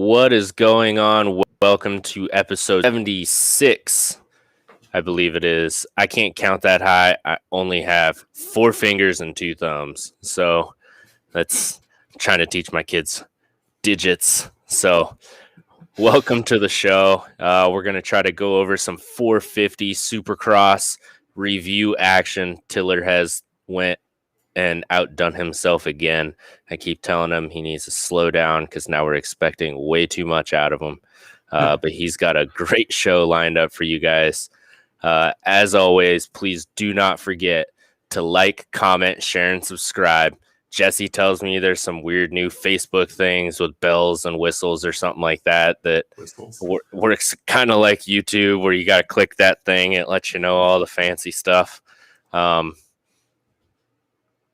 What is going on? Welcome to episode 76, I believe it is. I can't count that high. I only have 4 fingers and 2 thumbs. So that's trying to teach my kids digits. So welcome to the show. We're going to try to go over some 450 Supercross review action. Tiller has went and outdone himself again. I keep telling him he needs to slow down because now we're expecting way too much out of him. But he's got a great show lined up for you guys. As always, please do not forget to like, comment, share, and subscribe. Jesse tells me there's some weird new Facebook things with bells and whistles or something like that works kind of like YouTube, where you got to click that thing. It lets you know all the fancy stuff.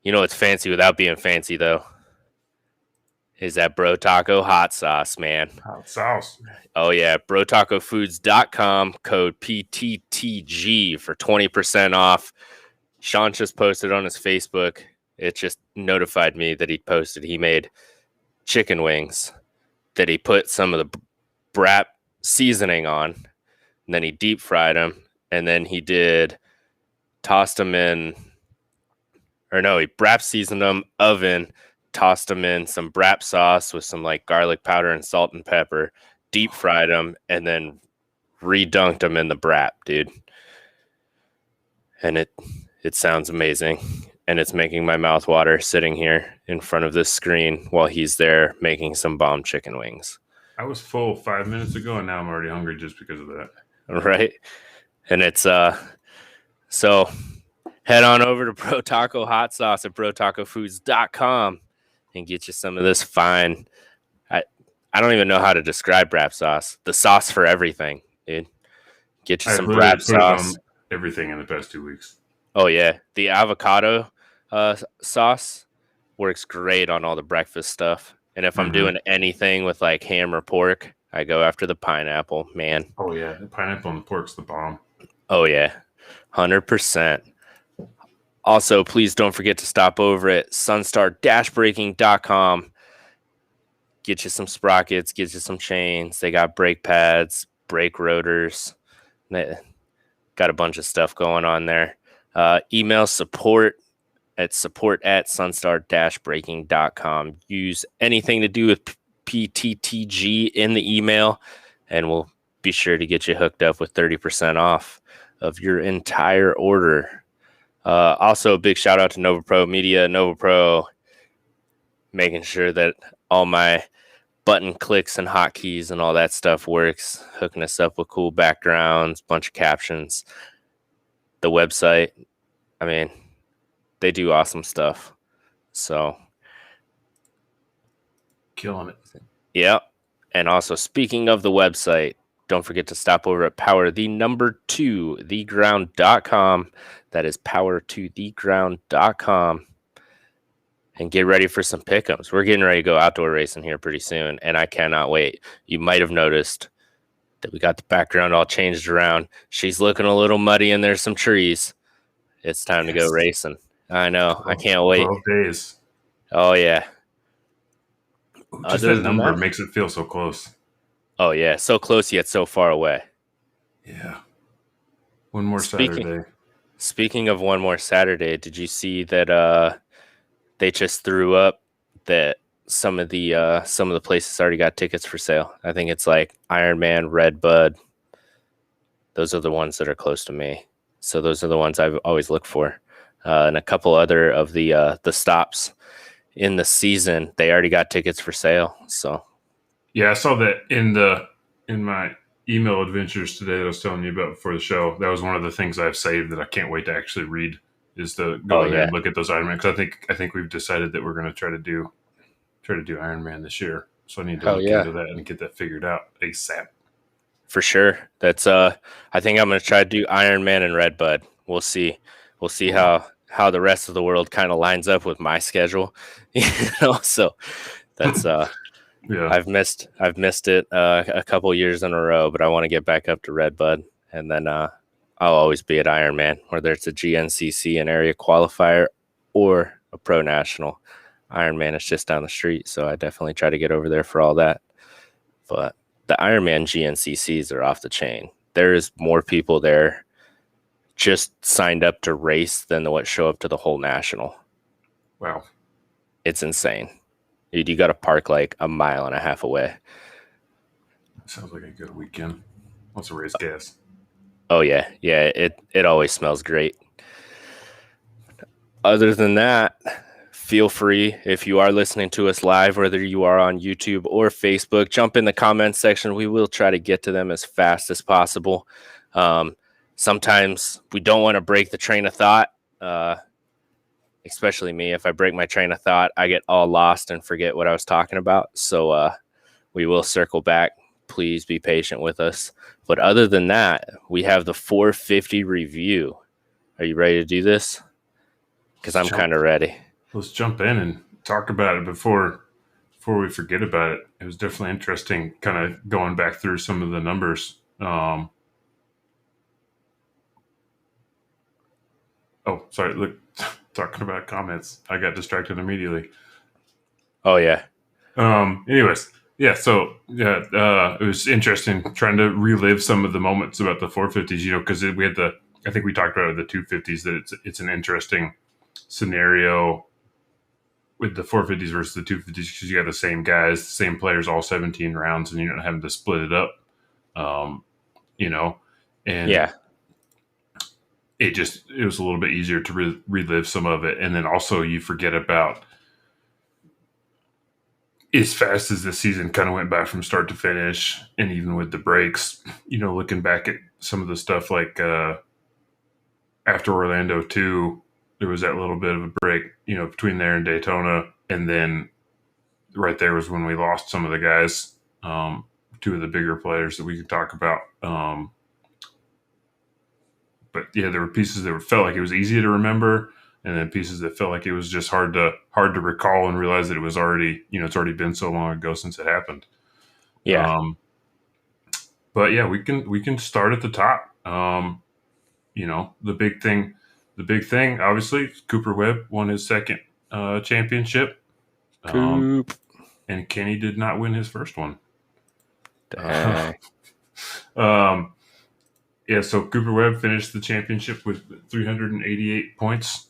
You know what's fancy without being fancy, though? Is that Bro Taco hot sauce, man. Hot sauce. Oh, yeah. BroTacoFoods.com, code PTTG for 20% off. Sean just posted on his Facebook. It just notified me that he posted. He made chicken wings that he put some of the brap seasoning on. And then he deep fried them. And then he tossed them in. Or no, he brap seasoned them, oven, tossed them in some brap sauce with some like garlic powder and salt and pepper, deep fried them, and then redunked them in the brap, dude. And it sounds amazing. And it's making my mouth water sitting here in front of this screen while he's there making some bomb chicken wings. I was full 5 minutes ago, and now I'm already hungry just because of that. Right? And it's so head on over to Bro Taco Hot Sauce at BroTacoFoods.com and get you some of this fine. I don't even know how to describe brap sauce. The sauce for everything, dude. Get you some brap sauce. Everything in the past 2 weeks. Oh yeah, the avocado sauce works great on all the breakfast stuff. And if I'm doing anything with like ham or pork, I go after the pineapple, man. Oh yeah, the pineapple and the pork's the bomb. Oh yeah, 100%. Also, please don't forget to stop over at sunstar-braking.com. Get you some sprockets, get you some chains. They got brake pads, brake rotors. They got a bunch of stuff going on there. Email support at sunstar-braking.com. Use anything to do with PTTG in the email, and we'll be sure to get you hooked up with 30% off of your entire order. Also, a big shout out to Nova Pro Media. Nova Pro making sure that all my button clicks and hotkeys and all that stuff works, hooking us up with cool backgrounds, bunch of captions. The website, I mean, they do awesome stuff. So, killing it. Yeah. And also, speaking of the website, don't forget to stop over at power2theground.com. That is power2theground.com. And get ready for some pick'ems. We're getting ready to go outdoor racing here pretty soon, and I cannot wait. You might have noticed that we got the background all changed around. She's looking a little muddy, and there's some trees. It's time to go racing. I know. I can't wait. 12 days. Oh, yeah. Just that number makes it feel so close. Oh, yeah. So close yet so far away. Yeah. One more Saturday. Speaking of one more Saturday, did you see that they just threw up that some of the places already got tickets for sale? I think it's like Ironman, Red Bud. Those are the ones that are close to me. So those are the ones I've always looked for. And a couple other of the stops in the season, they already got tickets for sale. So yeah, I saw that in my email adventures today that I was telling you about before the show. That was one of the things I've saved that I can't wait to actually read, is to go in there and look at those Ironman, because I think we've decided that we're going to try to do Ironman this year. So I need to look into that and get that figured out ASAP. For sure. That's I think I'm going to try to do Ironman and Red Bud. We'll see. We'll see how the rest of the world kind of lines up with my schedule. So that's yeah. I've missed it a couple years in a row, but I want to get back up to Red Bud, and then I'll always be at Ironman, whether it's a GNCC, an area qualifier, or a pro national. Ironman is just down the street, so I definitely try to get over there for all that. But the Ironman GNCCs are off the chain. There is more people there just signed up to race than what show up to the whole national. Wow. It's insane. Dude, you got to park like a mile and a half away. Sounds like a good weekend. Lots of race gas. Oh, yeah. Yeah, it always smells great. Other than that, feel free, if you are listening to us live, whether you are on YouTube or Facebook, jump in the comments section. We will try to get to them as fast as possible. Sometimes we don't want to break the train of thought, especially me. If I break my train of thought, I get all lost and forget what I was talking about. So we will circle back. Please be patient with us. But other than that, we have the 450 review. Are you ready to do this? Because I'm kind of ready. Let's jump in and talk about it before we forget about it. It was definitely interesting kind of going back through some of the numbers. Oh, sorry. Look, talking about comments. I got distracted immediately. Oh, yeah. Anyways, yeah. So, it was interesting trying to relive some of the moments about the 450s, because we had I think we talked about the 250s, that it's an interesting scenario with the 450s versus the 250s because you have the same guys, the same players, all 17 rounds, and you're not having to split it up, and yeah. It was a little bit easier to relive some of it. And then also you forget about, as fast as the season kind of went by from start to finish, and even with the breaks, looking back at some of the stuff like after Orlando 2, there was that little bit of a break, between there and Daytona. And then right there was when we lost some of the guys, two of the bigger players that we could talk about. But yeah, there were pieces that felt like it was easy to remember, and then pieces that felt like it was just hard to recall and realize that it was already, it's already been so long ago since it happened. Yeah. But yeah, we can start at the top. The big thing, obviously, Cooper Webb won his second championship. And Kenny did not win his first one. Yeah, so Cooper Webb finished the championship with 388 points.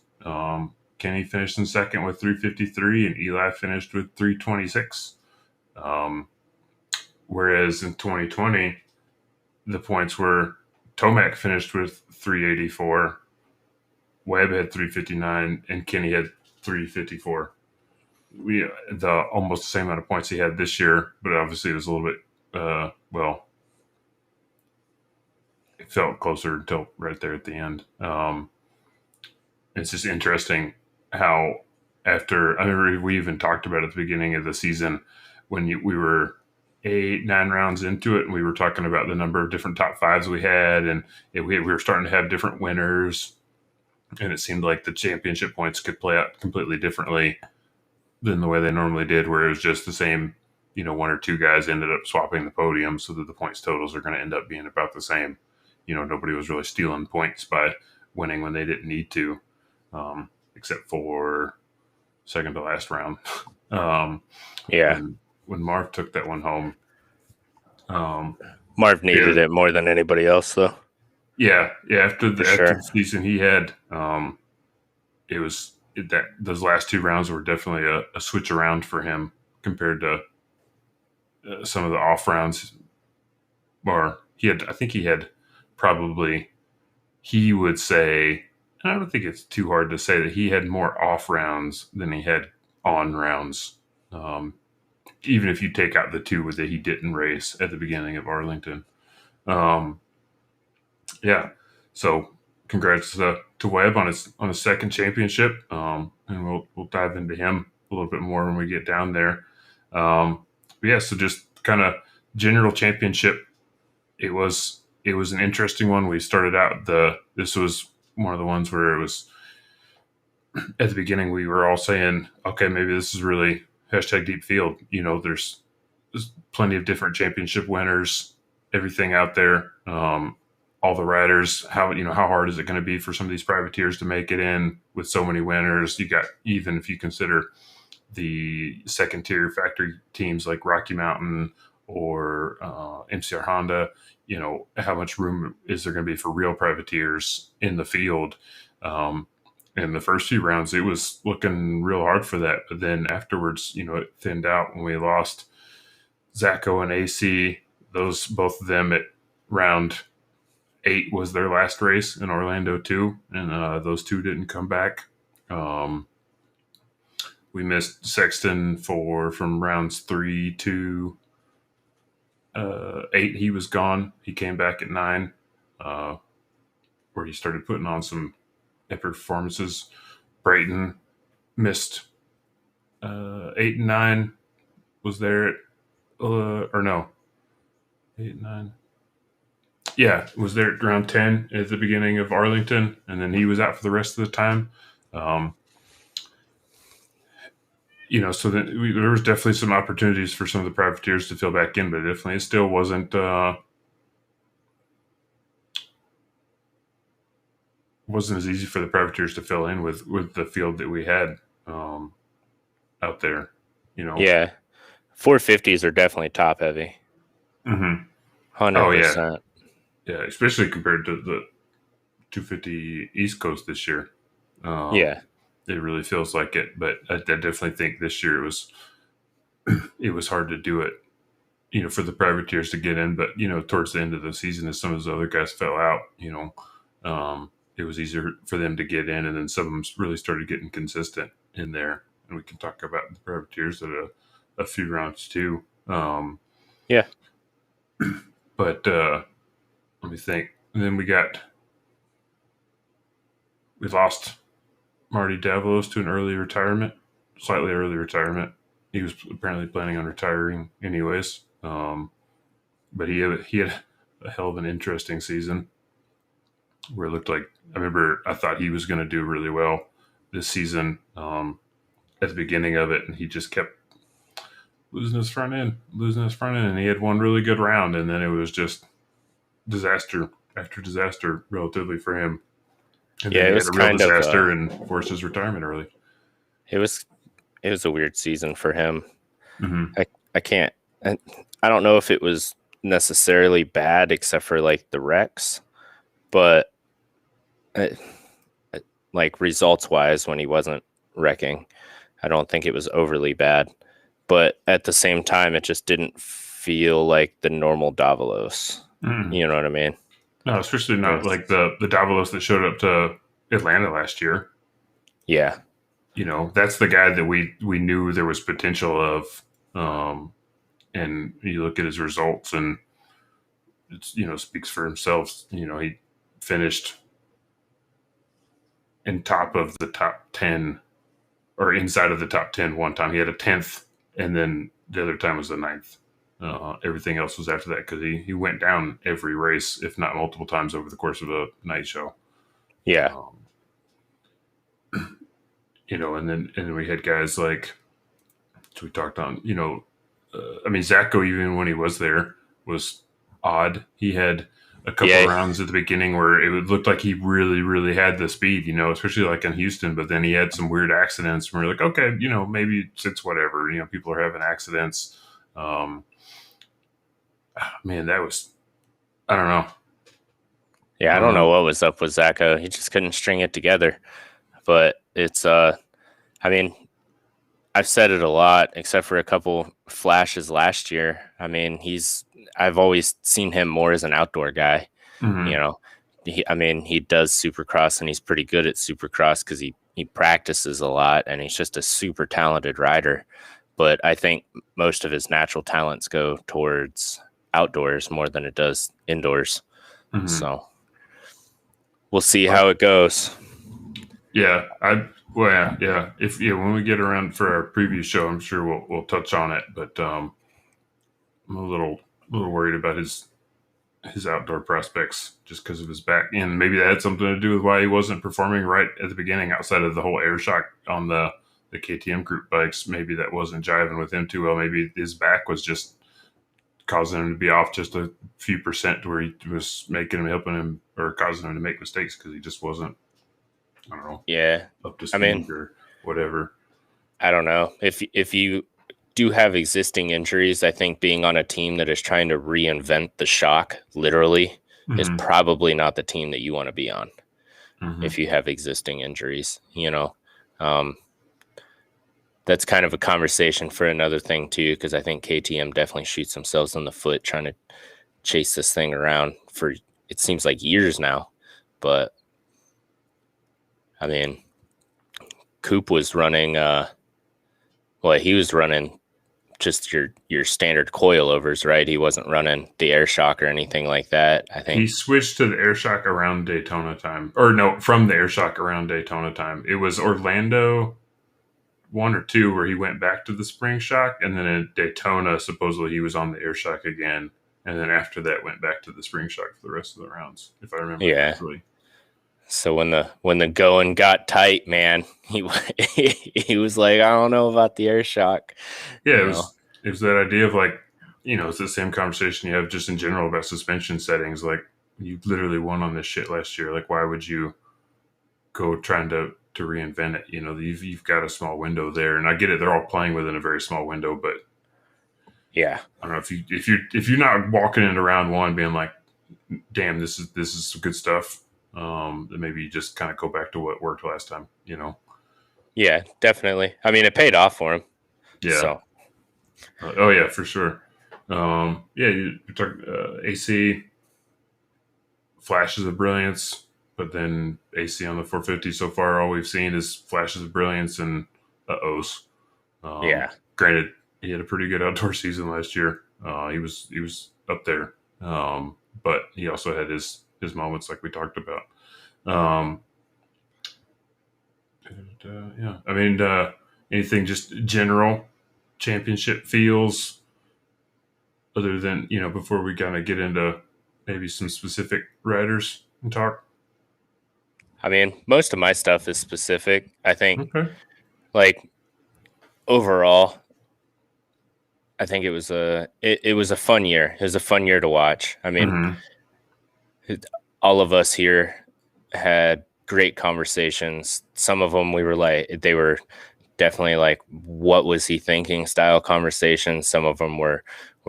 Kenny finished in second with 353, and Eli finished with 326. Whereas in 2020, the points were Tomac finished with 384, Webb had 359, and Kenny had 354. Almost the same amount of points he had this year, but obviously it was a little bit, it felt closer until right there at the end. It's just interesting how I remember we even talked about at the beginning of the season when we were 8-9 rounds into it, and we were talking about the number of different top fives we had, and we were starting to have different winners, and it seemed like the championship points could play out completely differently than the way they normally did, where it was just the same, one or two guys ended up swapping the podium so that the points totals are going to end up being about the same. Nobody was really stealing points by winning when they didn't need to, except for second to last round. When Marv took that one home. Marv needed it more than anybody else, though. Yeah. After the season he had, those last two rounds were definitely a switch around for him compared to some of the off rounds. Or I think he had probably, he would say, and I don't think it's too hard to say that he had more off rounds than he had on rounds. Even if you take out the two that he didn't race at the beginning of Arlington. Yeah. So congrats to Webb on his second championship. And we'll dive into him a little bit more when we get down there. So just kind of general championship. It was an interesting one. We started out this was one of the ones where it was at the beginning we were all saying, okay, maybe this is really #deep field. There's plenty of different championship winners, everything out there. All the riders, how hard is it going to be for some of these privateers to make it in with so many winners? You got, even if you consider the second tier factory teams like Rocky Mountain or MCR Honda, how much room is there going to be for real privateers in the field? In the first few rounds, it was looking real hard for that. But then afterwards, it thinned out when we lost Zacho and AC. Both of them at round 8 was their last race in Orlando too, and those two didn't come back. We missed Sexton from rounds 3 to 8. He was gone. He came back at 9, where he started putting on some epic performances. Brayton missed 8 and 9. Was there or no? 8 and 9. Yeah, was there at round 10 at the beginning of Arlington, and then he was out for the rest of the time. So then there was definitely some opportunities for some of the privateers to fill back in, but it still wasn't as easy for the privateers to fill in with the field that we had out there. Yeah, 450s are definitely top heavy. 100%. Oh yeah, especially compared to the 250 East Coast this year. Yeah. It really feels like it, but I definitely think this year it was hard to do it, for the privateers to get in. But towards the end of the season, as some of those other guys fell out, it was easier for them to get in, and then some of them really started getting consistent in there. And we can talk about the privateers at a few rounds too. Yeah, but let me think. And then we lost Marty Davos to an slightly early retirement. He was apparently planning on retiring anyways. But he had a hell of an interesting season where it looked like, I thought he was going to do really well this season at the beginning of it, and he just kept losing his front end, and he had one really good round, and then it was just disaster after disaster relatively for him. And yeah, then it he was had a real kind disaster of and forced his retirement early. It was a weird season for him. Mm-hmm. I don't know if it was necessarily bad except for like the wrecks, but like results wise, when he wasn't wrecking, I don't think it was overly bad. But at the same time, it just didn't feel like the normal Davos. Mm-hmm. You know what I mean? No, especially not like the Davos that showed up to Atlanta last year. Yeah. That's the guy that we knew there was potential of. And you look at his results, and it's speaks for himself. He finished in top of the top 10 or inside of the top 10 one time. He had a 10th, and then the other time was the 9th. Everything else was after that because he went down every race, if not multiple times over the course of a night show. Yeah. And then we had guys like, we talked on, Zacho, even when he was there, was odd. He had a couple of rounds at the beginning where it looked like he really, really had the speed, especially like in Houston, but then he had some weird accidents and we're like, okay, maybe it's whatever, people are having accidents. Man, that was, I don't know. Yeah, I don't know what was up with Zacho. He just couldn't string it together. But it's, I've said it a lot, except for a couple flashes last year. I've always seen him more as an outdoor guy. Mm-hmm. He does Supercross, and he's pretty good at Supercross because he practices a lot, and he's just a super talented rider. But I think most of his natural talents go towards outdoors more than it does indoors. Mm-hmm. So we'll see how it goes. Yeah, yeah. When we get around for our preview show, I'm sure we'll touch on it. But I'm a little worried about his outdoor prospects just because of his back, and maybe that had something to do with why he wasn't performing right at the beginning. Outside of the whole air shock on the KTM group bikes, maybe that wasn't jiving with him too well. Maybe his back was just causing him to be off just a few percent to where he was helping him or causing him to make mistakes because he just wasn't. I don't know. Yeah. Up to speed or whatever. I don't know. If you do have existing injuries, I think being on a team that is trying to reinvent the shock, literally, is probably not the team that you want to be on if you have existing injuries, That's kind of a conversation for another thing, too, because I think KTM definitely shoots themselves in the foot trying to chase this thing around for, it seems like, years now. But, I mean, Coop was running, he was running just your standard coilovers, right? He wasn't running the air shock or anything like that. I think he switched to the air shock around Daytona time, or no, from the air shock around Daytona time. It was Orlando 1 or 2 where he went back to the spring shock, and then at Daytona supposedly he was on the air shock again, and then after that went back to the spring shock for the rest of the rounds, if I remember correctly. So when the going got tight, man, he was like, I don't know about the air shock. Yeah, it was that idea of like, it's the same conversation you have just in general about suspension settings. Like, you literally won on this shit last year. Like, why would you go trying to reinvent it? You've got a small window there, and I get it. They're all playing within a very small window, but yeah, I don't know if you're not walking into round 1 being like, damn, this is some good stuff. Then maybe you just kind of go back to what worked last time. Yeah, definitely. I mean, it paid off for him. Yeah. So. Oh yeah, for sure. You're talking AC flashes of brilliance, but then AC on the 450 so far, all we've seen is flashes of brilliance and uh-ohs. Granted, he had a pretty good outdoor season last year. He was up there, but he also had his moments like we talked about. I mean, anything just general championship feels, other than, before we kind of get into maybe some specific riders and talk? I mean, most of my stuff is specific. I think, like, overall, I think it was a fun year. It was a fun year to watch. I mean, all of us here had great conversations. Some of them they were definitely like, what was he thinking style conversations. Some of them were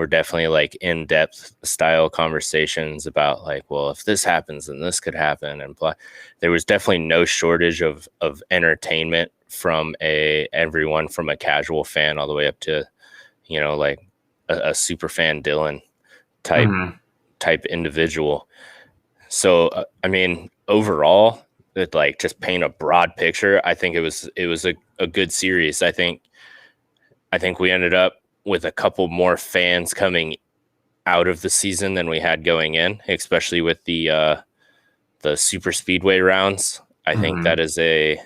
definitely like in-depth style conversations about like, well, if this happens, then this could happen. And blah. There was definitely no shortage of entertainment from everyone from a casual fan all the way up to, like a super fan Dylan type individual. So, I mean, overall, it, like, just paint a broad picture, I think it was a good series. I think we ended up with a couple more fans coming out of the season than we had going in, especially with the super speedway rounds. I think that is a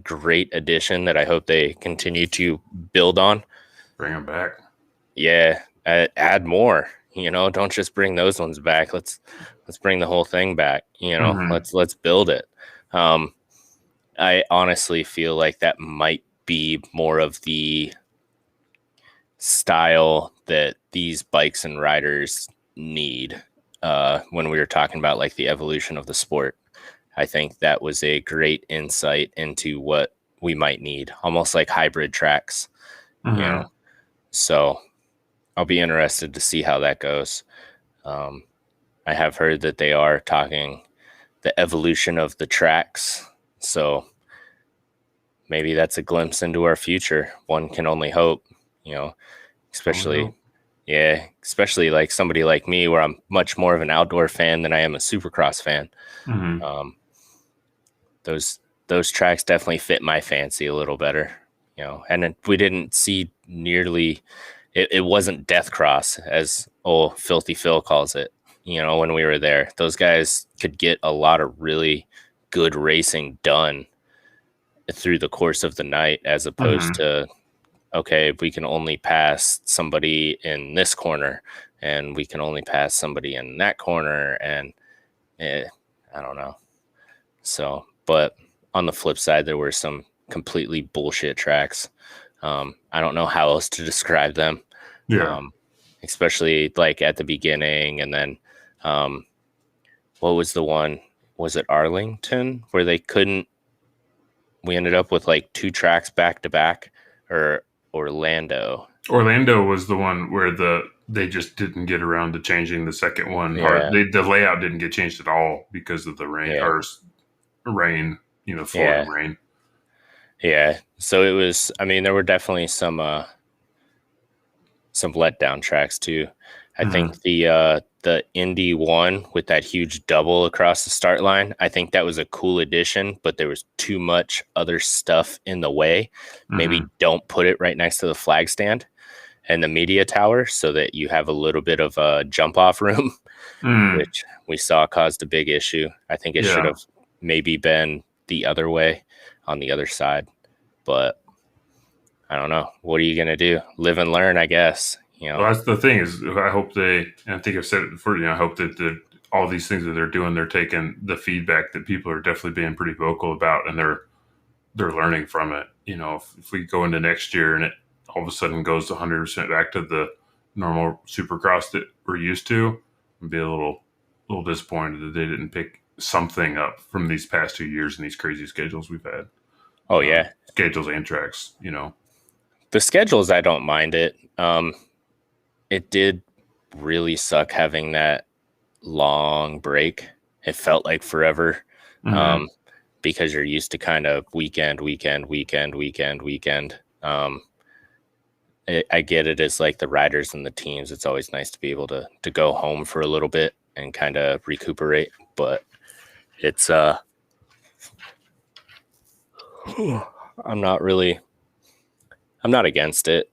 great addition that I hope they continue to build on. Bring them back. Yeah, add more. Don't just bring those ones back. Let's bring the whole thing back. Let's build it. I honestly feel like that might be more of the style that these bikes and riders need. When we were talking about like the evolution of the sport, I think that was a great insight into what we might need, almost like hybrid tracks. So I'll be interested to see how that goes. I have heard that they are talking the evolution of the tracks. So maybe that's a glimpse into our future. One can only hope, especially like somebody like me, where I'm much more of an outdoor fan than I am a Supercross fan. Those tracks definitely fit my fancy a little better, and we didn't see nearly, it wasn't death cross, as old Filthy Phil calls it. When we were there, those guys could get a lot of really good racing done through the course of the night, as opposed to, okay, we can only pass somebody in this corner and we can only pass somebody in that corner. And I don't know. So, but on the flip side, there were some completely bullshit tracks. I don't know how else to describe them. Especially like at the beginning. And then, what was the one? Was it Arlington where we ended up with like 2 tracks back to back, or Orlando? Orlando was the one where they just didn't get around to changing the second one. Yeah. The layout didn't get changed at all because of the rain Yeah. or rain, Florida Yeah. rain. Yeah. So it was, I mean, there were definitely some letdown tracks too. I think the Indy one with that huge double across the start line, I think that was a cool addition, but there was too much other stuff in the way. Maybe don't put it right next to the flag stand and the media tower so that you have a little bit of a jump off room, which we saw caused a big issue. I think it should have maybe been the other way on the other side, but I don't know. What are you going to do? Live and learn, I guess. Well, that's the thing is, I hope and I think I've said it before, I hope that all these things that they're doing, they're taking the feedback that people are definitely being pretty vocal about, and they're learning from it. If we go into next year and it all of a sudden goes 100% back to the normal Supercross that we're used to, I'd be a little disappointed that they didn't pick something up from these past 2 years and these crazy schedules we've had. Oh, yeah. Schedules and tracks, The schedules, I don't mind it. It did really suck having that long break. It felt like forever because you're used to kind of weekend. I get it as like the riders and the teams. It's always nice to be able to go home for a little bit and kind of recuperate. But it's I'm not against it.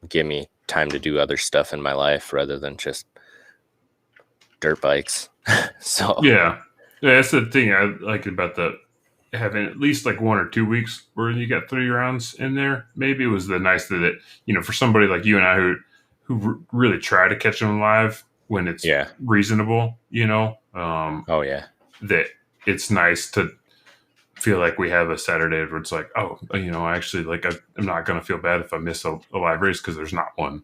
Give me time to do other stuff in my life rather than just dirt bikes. So yeah, that's the thing I like about having at least like 1 or 2 weeks where you got 3 rounds in there. Maybe it was the nice that for somebody like you and I who really try to catch them live when it's reasonable, oh yeah, that it's nice to feel like we have a Saturday where it's like, oh, I actually like I'm not going to feel bad if I miss a live race because there's not one,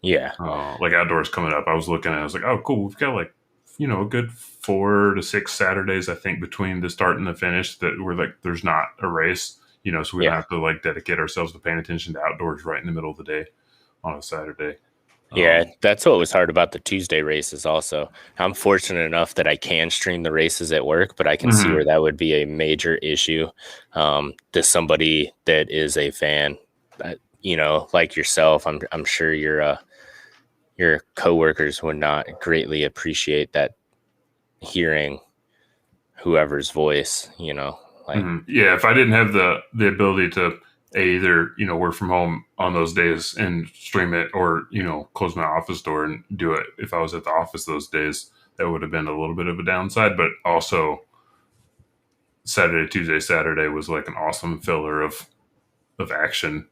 yeah. Like outdoors coming up, I was looking at it, I was like, oh, cool, we've got like a good 4 to 6 Saturdays, I think, between the start and the finish that we're like, there's not a race, so we don't have to like dedicate ourselves to paying attention to outdoors right in the middle of the day on a Saturday. Yeah, that's what was hard about the Tuesday races also. I'm fortunate enough that I can stream the races at work, but I can see where that would be a major issue to somebody that is a fan, like yourself. I'm sure your coworkers would not greatly appreciate that, hearing whoever's voice, like yeah, if I didn't have the ability to either work from home on those days and stream it, or close my office door and do it if I was at the office those days, that would have been a little bit of a downside. But also Saturday, Tuesday, Saturday was like an awesome filler of action,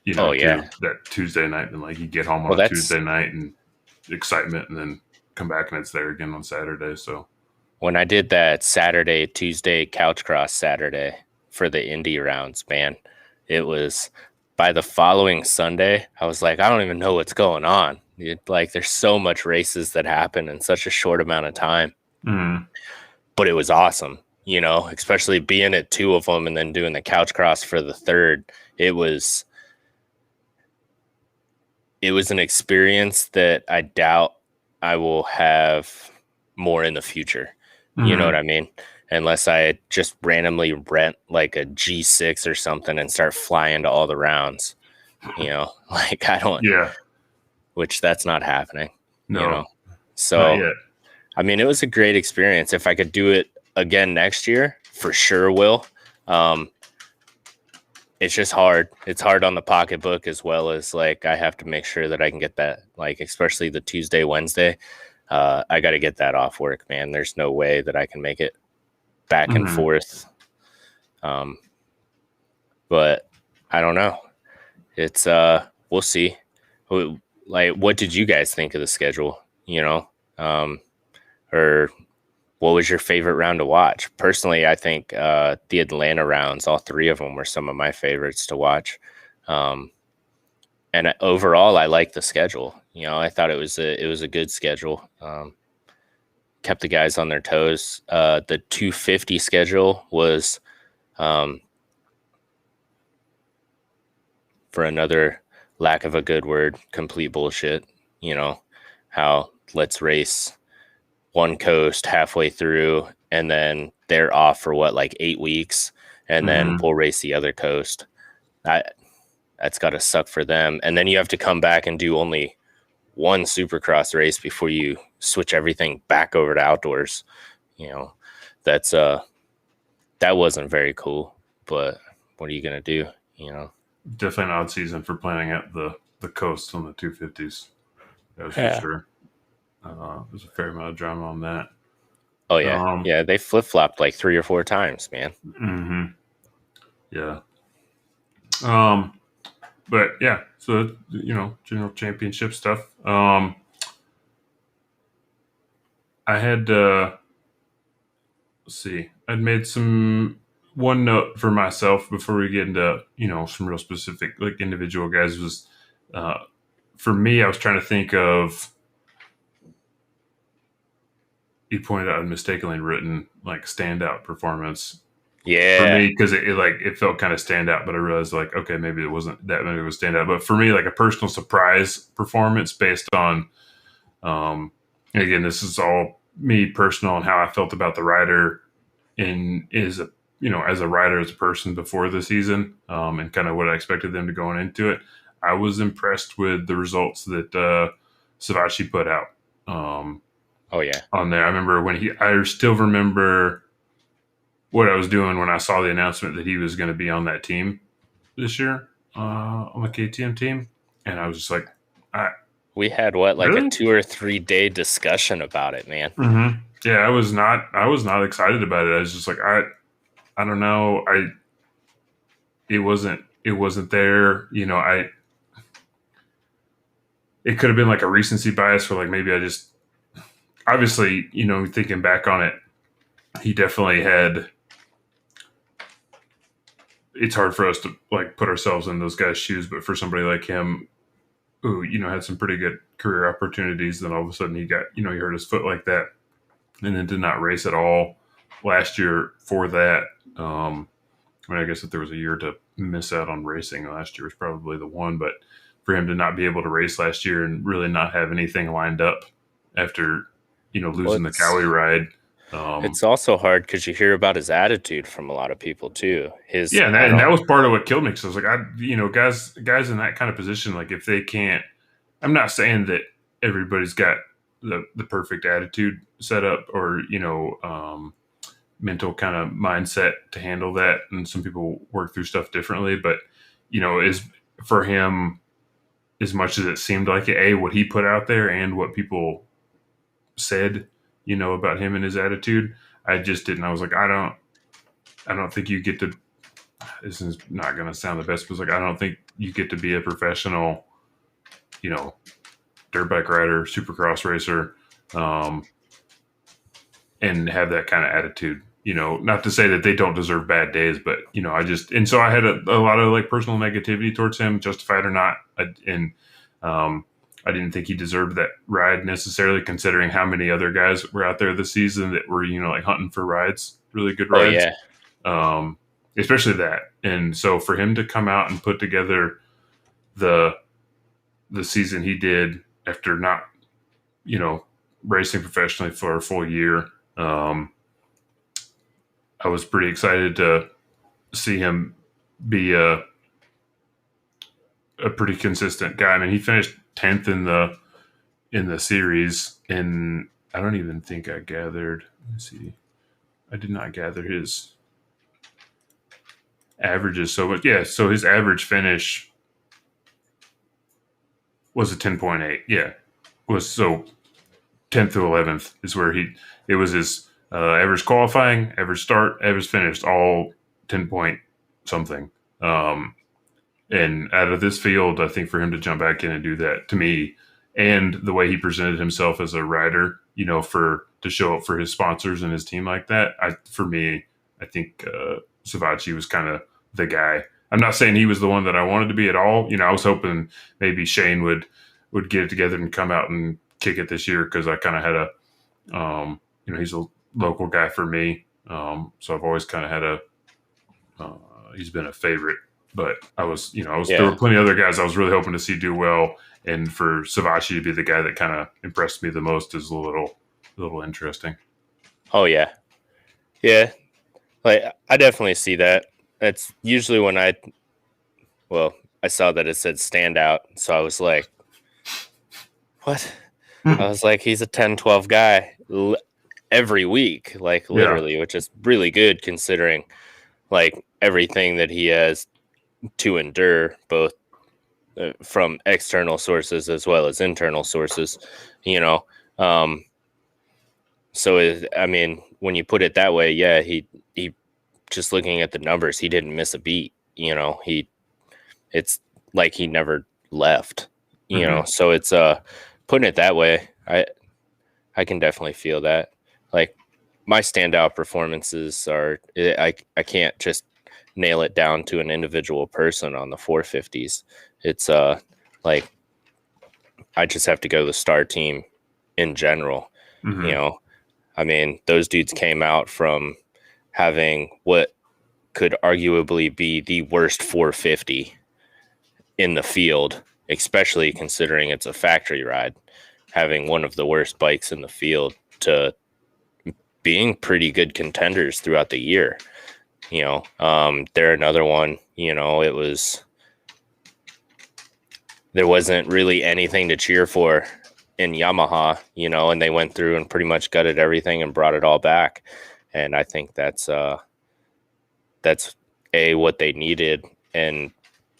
that Tuesday night, and like you get home on a Tuesday night and excitement, and then come back and it's there again on Saturday. So when I did that Saturday, Tuesday couch cross Saturday for the Indy rounds, man, it was by the following Sunday, I was like, I don't even know what's going on. There's so much races that happen in such a short amount of time, but it was awesome, especially being at 2 of them and then doing the couch cross for the third. It was an experience that I doubt I will have more in the future. You know what I mean? Unless I just randomly rent like a G6 or something and start flying to all the rounds, I don't, which that's not happening, no. So, not yet. I mean, it was a great experience. If I could do it again next year, for sure will. It's just hard. It's hard on the pocketbook, as well as like I have to make sure that I can get that, like especially the Tuesday, Wednesday. I got to get that off work, man. There's no way that I can make it back and forth. But I don't know. It's we'll see. Like, what did you guys think of the schedule? Or what was your favorite round to watch? Personally, I think the Atlanta rounds, all 3 of them, were some of my favorites to watch. And overall, I liked the schedule. I thought it was a good schedule. Kept the guys on their toes. The 250 schedule was for another lack of a good word, complete bullshit. You know, how let's race one coast halfway through and then they're off for what, like 8 weeks, and then we'll race the other coast. That's got to suck for them. And then you have to come back and do only one Supercross race before you switch everything back over to outdoors. You know, that's that wasn't very cool, but what are you gonna do? You know, definitely an odd season for planning at the coast on the 250s. That was for sure. There's a fair amount of drama on that. Oh yeah, yeah. They flip flopped like 3 or 4 times, man. Mm-hmm. Yeah. But yeah, so general championship stuff. I had let's see, I'd made one note for myself before we get into some real specific like individual guys was for me. I was trying to think of. You pointed out a mistakenly written like standout performance. Yeah, for me, because it felt kind of standout, but I realized like, okay, maybe it wasn't that maybe it was standout. But for me, like a personal surprise performance based on, again, this is all me personal and how I felt about the rider as a rider, as a person before the season, and kind of what I expected them to going into it. I was impressed with the results that Savachi put out. Oh yeah, on there. I still remember what I was doing when I saw the announcement that he was going to be on that team this year, on the KTM team, and I was just like, we had what, like really? a 2 or 3 day discussion about it, man. Mm-hmm. Yeah, I was not excited about it. I was just like, I don't know. It wasn't there. It could have been like a recency bias for like, maybe I just, obviously, thinking back on it, he definitely had. It's hard for us to like put ourselves in those guys' shoes, but for somebody like him, who had some pretty good career opportunities, then all of a sudden he got he hurt his foot like that, and then did not race at all last year for that. I guess if there was a year to miss out on racing, last year was probably the one. But for him to not be able to race last year and really not have anything lined up after losing the Cowie ride. It's also hard because you hear about his attitude from a lot of people too. And that was part of what killed me. Because I was like, guys in that kind of position, like if they can't, I'm not saying that everybody's got the perfect attitude set up or mental kind of mindset to handle that, and some people work through stuff differently. But is for him, as much as it seemed like what he put out there and what people said, about him and his attitude, I just didn't. I was like, I don't think you get to. This is not going to sound the best, but I don't think you get to be a professional, dirt bike rider, supercross racer, and have that kind of attitude. Not to say that they don't deserve bad days, but so I had a lot of like personal negativity towards him, justified or not, I didn't think he deserved that ride necessarily, considering how many other guys were out there this season that were, like hunting for rides, really good rides. Oh, yeah. Especially that. And so for him to come out and put together the season he did after not, racing professionally for a full year, I was pretty excited to see him be a pretty consistent guy. I mean, he finished 10th in the series, and I don't even think I gathered. Let's see, I did not gather his averages. So his average finish was a 10.8. Yeah, was so 10th to 11th is where it was his average qualifying, average start, average finished, all 10 point something. And out of this field, I think for him to jump back in and do that, to me, and the way he presented himself as a rider, to show up for his sponsors and his team like that, I think Savachi was kind of the guy. I'm not saying he was the one that I wanted to be at all. I was hoping maybe Shane would get it together and come out and kick it this year, because I kind of had he's a local guy for me. So I've always kind of had he's been a favorite But I was there Yeah. were plenty of other guys I was really hoping to see do well, and for Savachi to be the guy that kind of impressed me the most is a little interesting. Oh yeah. Yeah. Like I definitely see that. That's usually when I saw that it said standout, so I was like, what? I was like, he's a 10-12 guy every week, like Yeah. literally, which is really good considering like everything that he has to endure, both from external sources as well as internal sources, you know. Um, I mean, when you put it that way, yeah, he just looking at the numbers, he didn't miss a beat. It's like he never left. Mm-hmm. So it's putting it that way. I can definitely feel that. Like my standout performances I can't just nail it down to an individual person on the 450s. It's like I just have to go the star team in general. You Mm-hmm. know, I mean, those dudes came out from having what could arguably be the worst 450 in the field, especially considering it's a factory ride, having one of the worst bikes in the field to being pretty good contenders throughout the year. They're another one, there wasn't really anything to cheer for in Yamaha, and they went through and pretty much gutted everything and brought it all back. And I think that's A, what they needed, and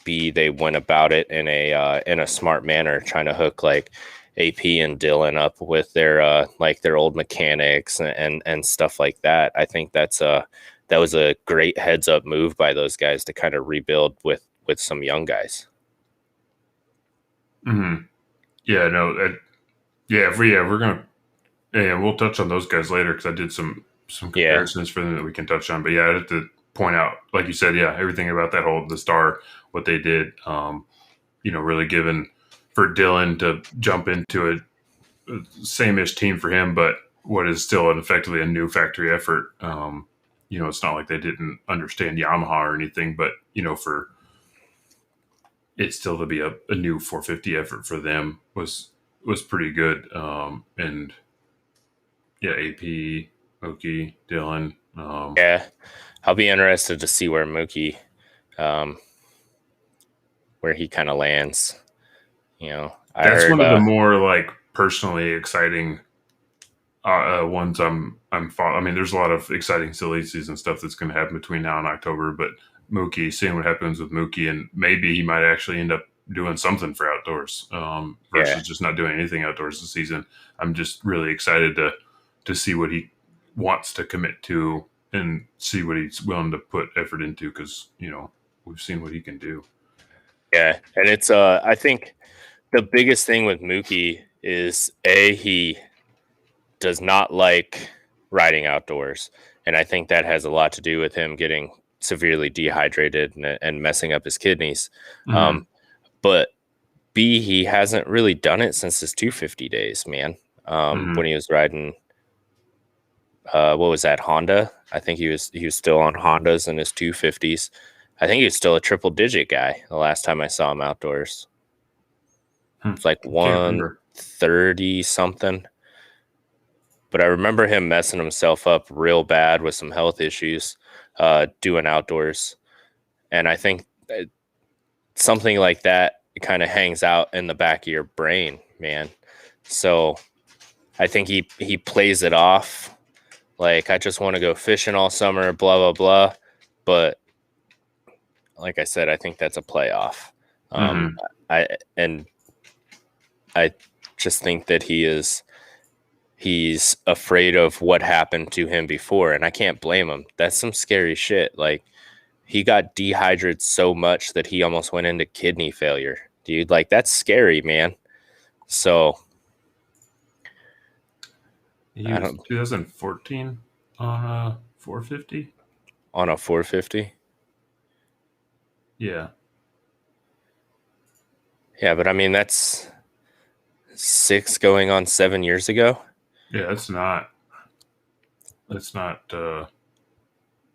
B, they went about it in a smart manner, trying to hook like AP and Dylan up with their like their old mechanics and stuff like that. I think that was a great heads up move by those guys to kind of rebuild with some young guys. Mm-hmm. Yeah. No. We're gonna. Yeah, we'll touch on those guys later because I did some Yeah, comparisons for them that we can touch on. But yeah, I have to point out, like you said, yeah, everything about the star, what they did. Really given for Dylan to jump into a same-ish team for him, but what is still effectively a new factory effort. It's not like they didn't understand Yamaha or anything, but for it still to be a new 450 effort for them was pretty good. And yeah, AP, Oki, Dylan. yeah. I'll be interested to see um, where he kind of lands. I That's heard. one of the more like personally exciting ones I mean, there's a lot of exciting silly season stuff that's going to happen between now and October, but Mookie, seeing what happens with Mookie, and maybe he might actually end up doing something for outdoors Yeah, versus just not doing anything outdoors this season. I'm just really excited to see what he wants to commit to and see what he's willing to put effort into because we've seen what he can do. yeah, and it's I think the biggest thing with Mookie is he does not like riding outdoors, and I think that has a lot to do with him getting severely dehydrated and messing up his kidneys. Mm-hmm. Um, but B, he hasn't really done it since his 250 days, man. Mm-hmm. When he was riding, what was that, Honda? I think he was still on Hondas in his 250s. I think he was still a triple digit guy the last time I saw him outdoors. It's like Can't remember. 130 something. But I remember him messing himself up real bad with some health issues doing outdoors. And I think something like that kind of hangs out in the back of your brain, man. So I think he plays it off like, I just want to go fishing all summer, blah, blah, blah. But like I said, I think that's a playoff. Um, Mm-hmm. I and I just think that he's afraid of what happened to him before, and I can't blame him. That's some scary shit. Like, he got dehydrated so much that he almost went into kidney failure, dude. Like, that's scary, man. So He I was don't 2014 on a 450. on a 450. Yeah, Yeah, but I mean that's 6 going on 7 years ago. yeah, it's not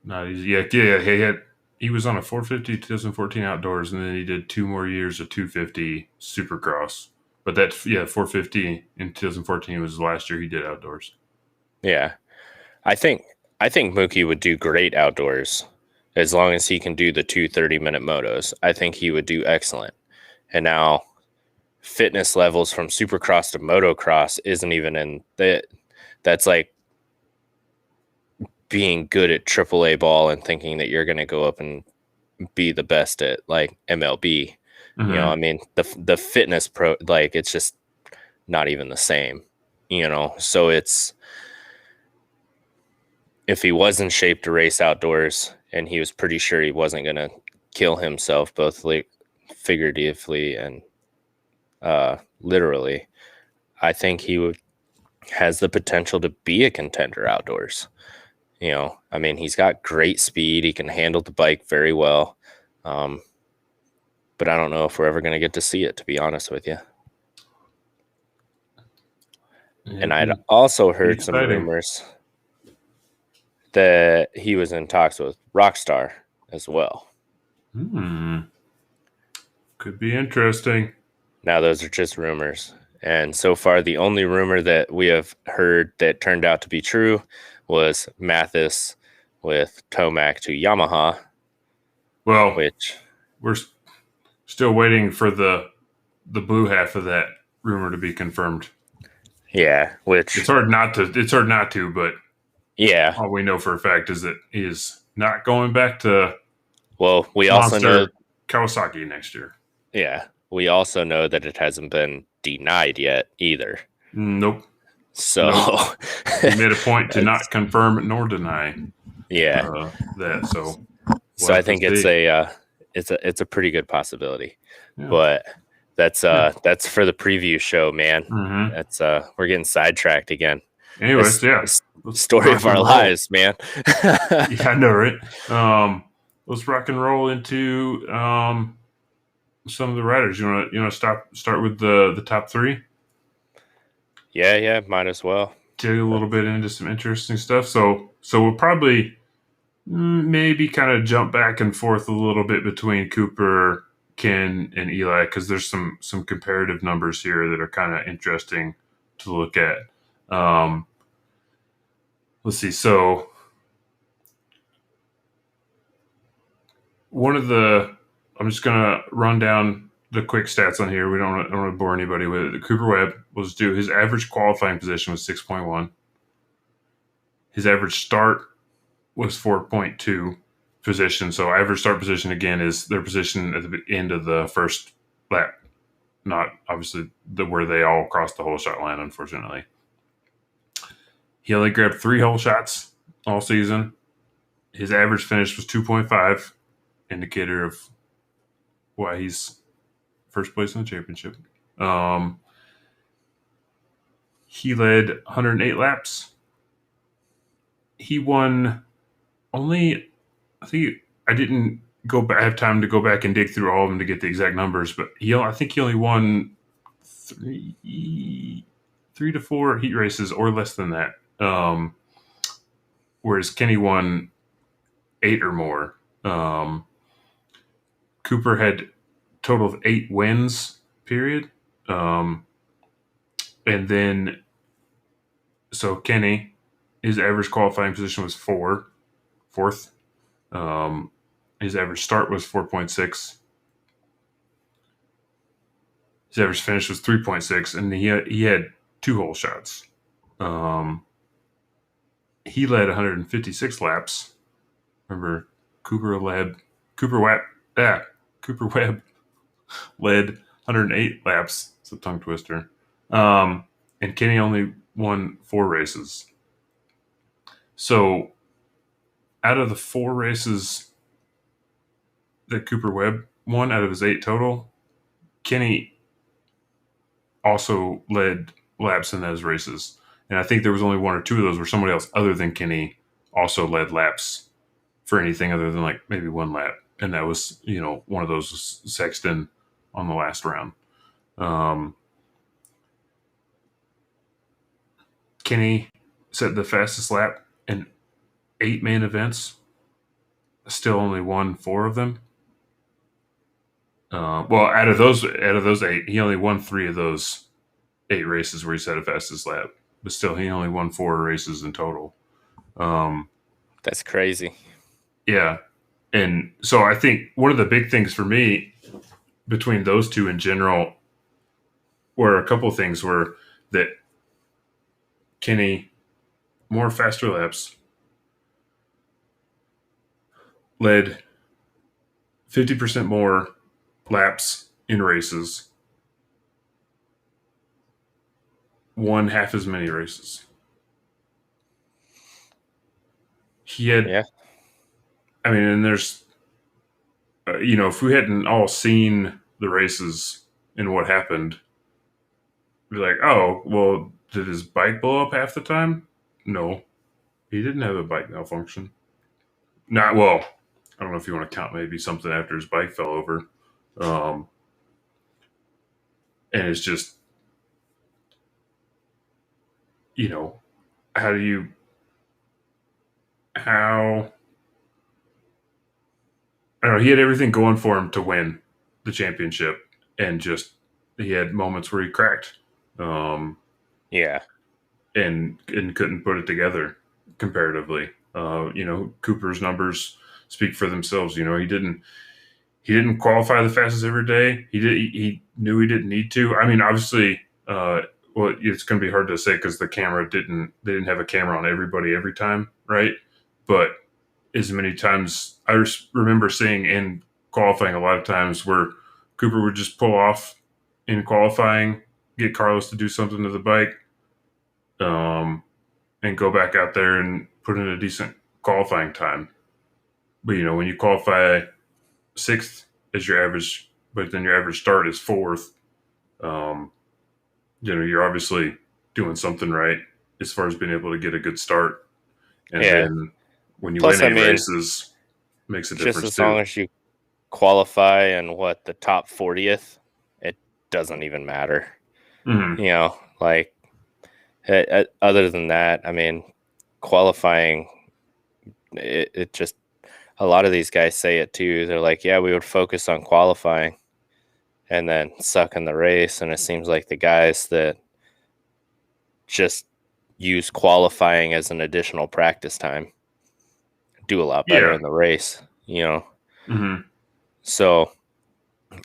not easy. Yeah, yeah, he had. he was on a 450 2014 outdoors, and then he did 2 more years of 250 Supercross. But that 450 in 2014 was the last year he did outdoors. Yeah, I think Mookie would do great outdoors as long as he can do the 2 30-minute motos. I think he would do excellent. And now fitness levels from Supercross to motocross isn't even in that. That's like being good at AAA ball and thinking that you're going to go up and be the best at like MLB. Mm-hmm. You know, I mean, the fitness pro, like, it's just not even the same, you know? So it's, if he was in shape to race outdoors and he was pretty sure he wasn't going to kill himself, both figuratively and literally, I think he has the potential to be a contender outdoors. You know, I mean, he's got great speed. He can handle the bike very well. But I don't know if we're ever going to get to see it, to be honest with you. And I'd also heard some rumors that he was in talks with Rockstar as well. Could be interesting. Now, those are just rumors. And so far, the only rumor that we have heard that turned out to be true was Mathis with Tomac to Yamaha. Well, which we're still waiting for the blue half of that rumor to be confirmed. Yeah, which it's hard not to, but yeah, all we know for a fact is that he is not going back to. Well, we also know Kawasaki next year. Yeah, we also know that it hasn't been denied yet either. Nope. So he made a point to not confirm nor deny. Yeah, that. So I think it's a pretty good possibility. Yeah. But that's for the preview show, man. Mm-hmm. That's we're getting sidetracked again. Anyways, story of our lives, man. Yeah, I know, right? Let's rock and roll into some of the riders. You want to start with the top 3? Yeah, might as well. Dig a little bit into some interesting stuff. So we'll probably maybe kind of jump back and forth a little bit between Cooper, Ken, and Eli, because there's some comparative numbers here that are kind of interesting to look at. Let's see. So I'm just going to run down the quick stats on here. We don't want to bore anybody with it. Cooper Webb his average qualifying position was 6.1. His average start was 4.2 position. So average start position, again, is their position at the end of the first lap, not obviously where they all crossed the whole shot line, unfortunately. He only grabbed 3 hole shots all season. His average finish was 2.5, indicator of why he's first place in the championship. He led 108 laps. He won only, I think I didn't have time to go back and dig through all of them to get the exact numbers, but I think he only won 3 to 4 heat races or less than that. Whereas Kenny won 8 or more. Cooper had a total of 8 wins, period. And then, so Kenny, his average qualifying position was 4th. His average start was 4.6. His average finish was 3.6, and he had 2 hole shots. He led 156 laps. Remember, Cooper Webb led 108 laps. It's a tongue twister. And Kenny only won 4 races. So out of the 4 races that Cooper Webb won out of his 8 total, Kenny also led laps in those races. And I think there was only 1 or 2 of those where somebody else other than Kenny also led laps for anything other than like maybe 1 lap. And that was, one of those was Sexton on the last round. Kenny set the fastest lap in 8 main events still only won 4 of them. Well, out of those 8, he only won 3 of those 8 races where he set a fastest lap. But still, he only won 4 races in total. That's crazy. Yeah, and so I think one of the big things for me between those two in general were a couple of things were that Kenny more faster laps led 50% more laps in races, won half as many races. He had, Yeah. I mean, and there's, if we hadn't all seen the races and what happened, we'd be like, oh, well, did his bike blow up half the time? No, he didn't have a bike malfunction. Not well. I don't know if you want to count maybe something after his bike fell over, um, and it's just how do you how I don't know. He had everything going for him to win the championship, and just he had moments where he cracked, um, Yeah. and couldn't put it together comparatively. Cooper's numbers speak for themselves. He didn't qualify the fastest every day. He knew he didn't need to. I mean, obviously, well, it's going to be hard to say because they didn't have a camera on everybody every time, right? But as many times I remember seeing in qualifying a lot of times where Cooper would just pull off in qualifying, get Carlos to do something to the bike, um, and go back out there and put in a decent qualifying time. But when you qualify sixth as your average, but then your average start is fourth, um, you're obviously doing something right as far as being able to get a good start. And Yeah. then when you Plus, win I 8 mean, races, makes a just difference as long too. as you qualify in the top 40th, it doesn't even matter. Mm-hmm. Like other than that, I mean, qualifying, it just, a lot of these guys say it too. They're like, yeah, we would focus on qualifying and then suck in the race. And it seems like the guys that just use qualifying as an additional practice time do a lot better Yeah. in the race, Mm-hmm. So,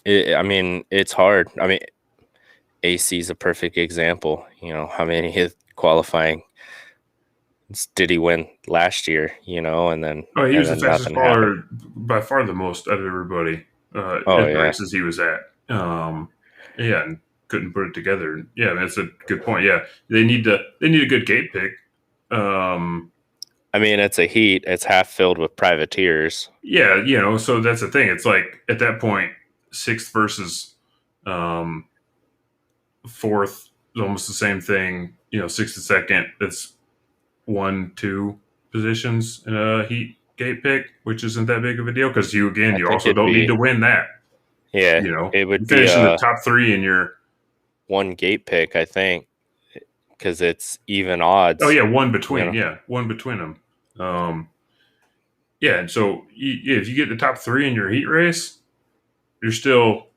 I mean, it's hard. I mean, AC is a perfect example. How many qualifying did he win last year? And then Oh, he was the fastest nothing happened. caller by far the most out of everybody Oh at the yeah, races he was at. Yeah, and couldn't put it together. Yeah, that's a good point. Yeah, they need a good gate pick. Um, I mean, it's a heat. It's half filled with privateers. yeah, so that's the thing. It's like at that point, sixth versus um, fourth is almost the same thing. Sixth and second. It's 1, 2 positions in a heat gate pick, which isn't that big of a deal because you I think also it'd don't need be to win that. Yeah, it You would be finish in the a top 3 in your one gate pick, I think, because it's even oh odds. yeah, You know, one between them. Um, yeah, and so if you get the top 3 in your heat race, you're still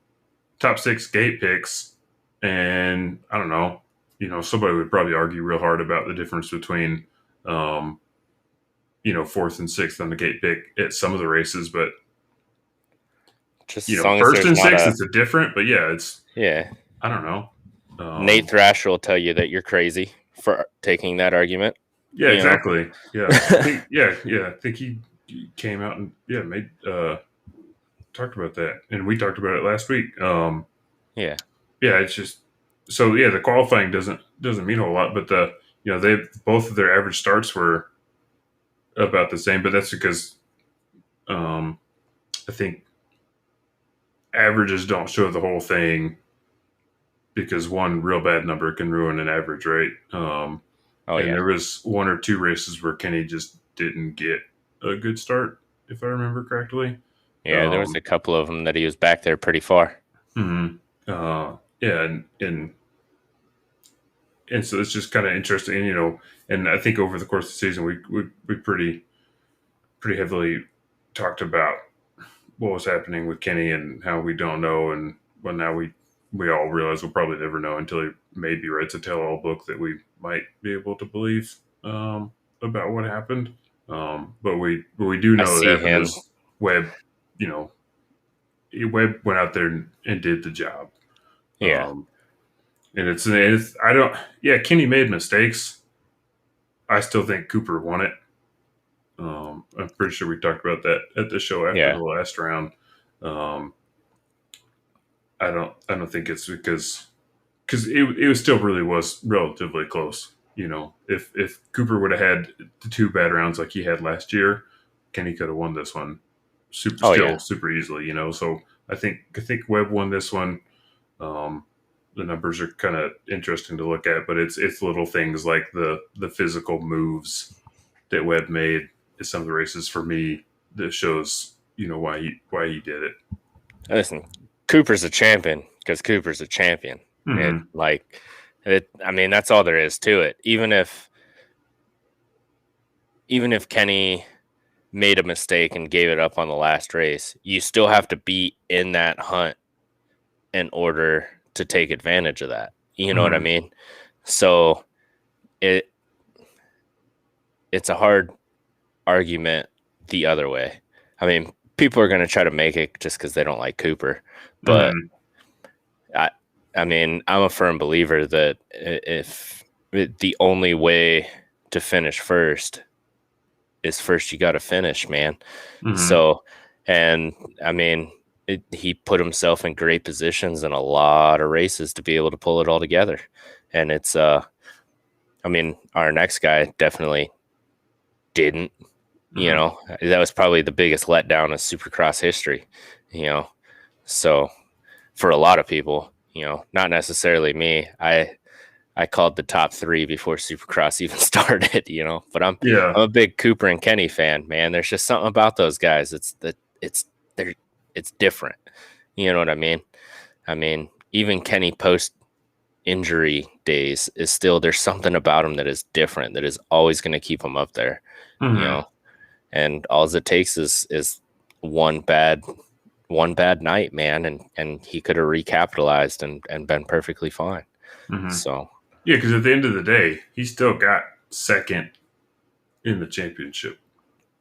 top 6 gate picks, and I don't know. Somebody would probably argue real hard about the difference between um, fourth and sixth on the gate pick at some of the races, but just as long as first there's and not sixth, a it's a different. But yeah, it's yeah. I don't know. Nate Thrasher will tell you that you're crazy for taking that argument. Yeah, You know, exactly. Yeah, I think I think he came out and made talked about that, and we talked about it last week. yeah, Yeah, it's just so yeah, the qualifying doesn't mean a whole lot, but they both of their average starts were about the same, but that's because um, I think averages don't show the whole thing because one real bad number can ruin an average, right? oh And yeah, there was 1 or 2 races where Kenny just didn't get a good start, if I remember correctly. yeah. There was Um, a couple of them that he was back there pretty far. mhm. Yeah, and so it's just kind of interesting, and I think over the course of the season we pretty heavily talked about what was happening with Kenny and how we don't know, and well, now we all realize we'll probably never know until he maybe writes a tell-all book that we might be able to believe about what happened. But we do I know that see happened him. is Webb. You know, Webb went out there and did the job. Yeah. And it's I don't. Yeah, Kenny made mistakes. I still think Cooper won it. I'm pretty sure we talked about that at the show after Yeah. the last round. Um, I don't think it's because it was still really was relatively close. You know, if Cooper would have had the two bad rounds like he had last year, Kenny could have won this one Oh, yeah. super easily. You know, so I think Webb won this one. The numbers are kind of interesting to look at, but it's little things like the physical moves that Webb made in some of the races for me that shows why he did it. Listen, Cooper's a champion because Cooper's a champion. Mm-hmm. I mean, that's all there is to it. Even if Kenny made a mistake and gave it up on the last race, you still have to be in that hunt in order to take advantage of that. You know what I mean? So it's a hard argument the other way. I mean, people are going to try to make it just because they don't like Cooper, but I mean, I'm a firm believer that if the only way to finish first is first, you got to finish, man. So, and I mean, he put himself in great positions in a lot of races to be able to pull it all together. And it's, I mean, our next guy definitely didn't, you know, that was probably the biggest letdown of Supercross history, you know. So for a lot of people, you know, not necessarily me, I called the top three before Supercross even started, you know, but I'm a big Cooper and Kenny fan, man. There's just something about those guys. It's different. You know what I mean? I mean, even Kenny post injury days is still, there's something about him that is different, that is always going to keep him up there, you know, and all it takes is one bad night, man. And he could have recapitalized and been perfectly fine. So, yeah, because at the end of the day, he still got second in the championship.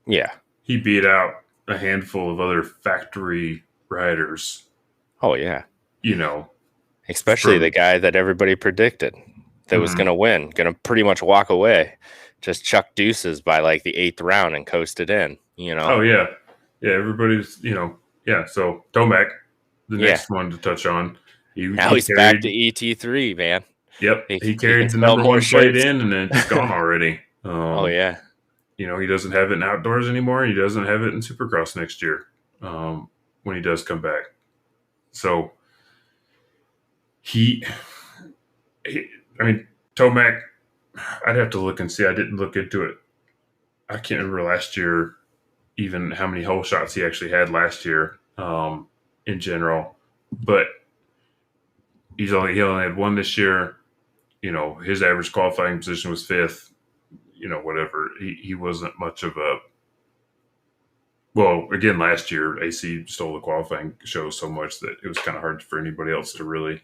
Yeah. He beat out a handful of other factory riders. Oh, yeah. You know. Especially the guy that everybody predicted that was going to win, going to pretty much walk away, just chuck deuces by like the 8th round and coasted in, you know? Oh, yeah. Yeah, everybody's, yeah. So Tomac, the next one to touch on. He's back to ET3, man. Yep. He carried the number one plate in, and then it's gone already. Oh, yeah. You know, he doesn't have it in outdoors anymore. He doesn't have it in Supercross next year when he does come back. So I mean, Tomac, I'd have to look and see. I didn't look into it. I can't remember last year even how many hole shots he actually had last year in general. But he only had one this year. You know, his average qualifying position was 5th. You know, whatever. He wasn't much of a. Well, again, last year AC stole the qualifying show so much that it was kind of hard for anybody else to really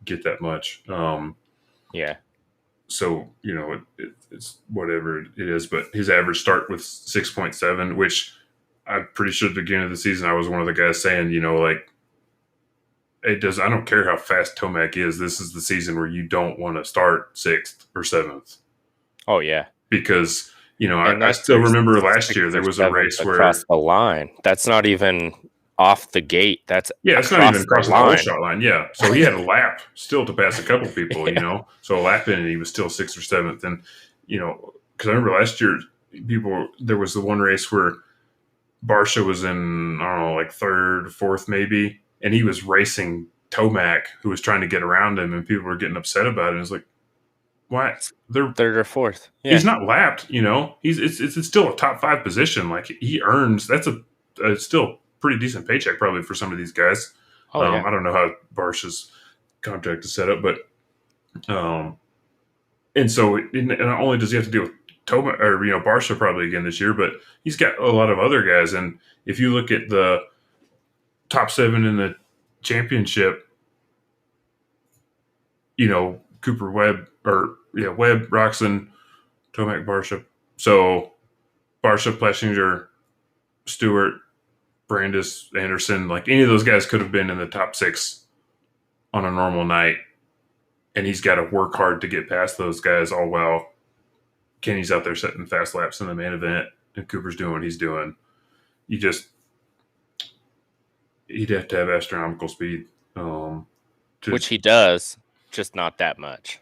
get that much. Yeah. So, you know, it's whatever it is, but his average start with 6.7, which I'm pretty sure at the beginning of the season I was one of the guys saying, you know, like, I don't care how fast Tomac is. This is the season where you don't want to start 6th or 7th. Oh, yeah. Because, you know, I still remember last year there was a race where across the line. That's not even off the gate. That's it's not even across the whole shot line. Yeah, so he had a lap still to pass a couple people. You know, so a lap in and he was still 6th or 7th. And you know, because I remember last year there was the one race where Barsha was in, I don't know, like 3rd, 4th maybe, and he was racing Tomac, who was trying to get around him, and people were getting upset about it. It's like, why? They're 3rd or 4th. Yeah. He's not lapped, you know. It's still a top 5 position. Like he earns. That's a still pretty decent paycheck probably for some of these guys. Oh, yeah. I don't know how Barsha's contract is set up, but and so not only does he have to deal with Toma or Barsha probably again this year, but he's got a lot of other guys. And if you look at the top 7 in the championship, Cooper, Webb, Webb, Roxon, Tomac, Barsha. So Barsha, Plessinger, Stewart, Brandis, Anderson, like any of those guys could have been in the top 6 on a normal night. And he's got to work hard to get past those guys all while Kenny's out there setting fast laps in the main event and Cooper's doing what he's doing. He'd have to have astronomical speed. Which he does, just not that much.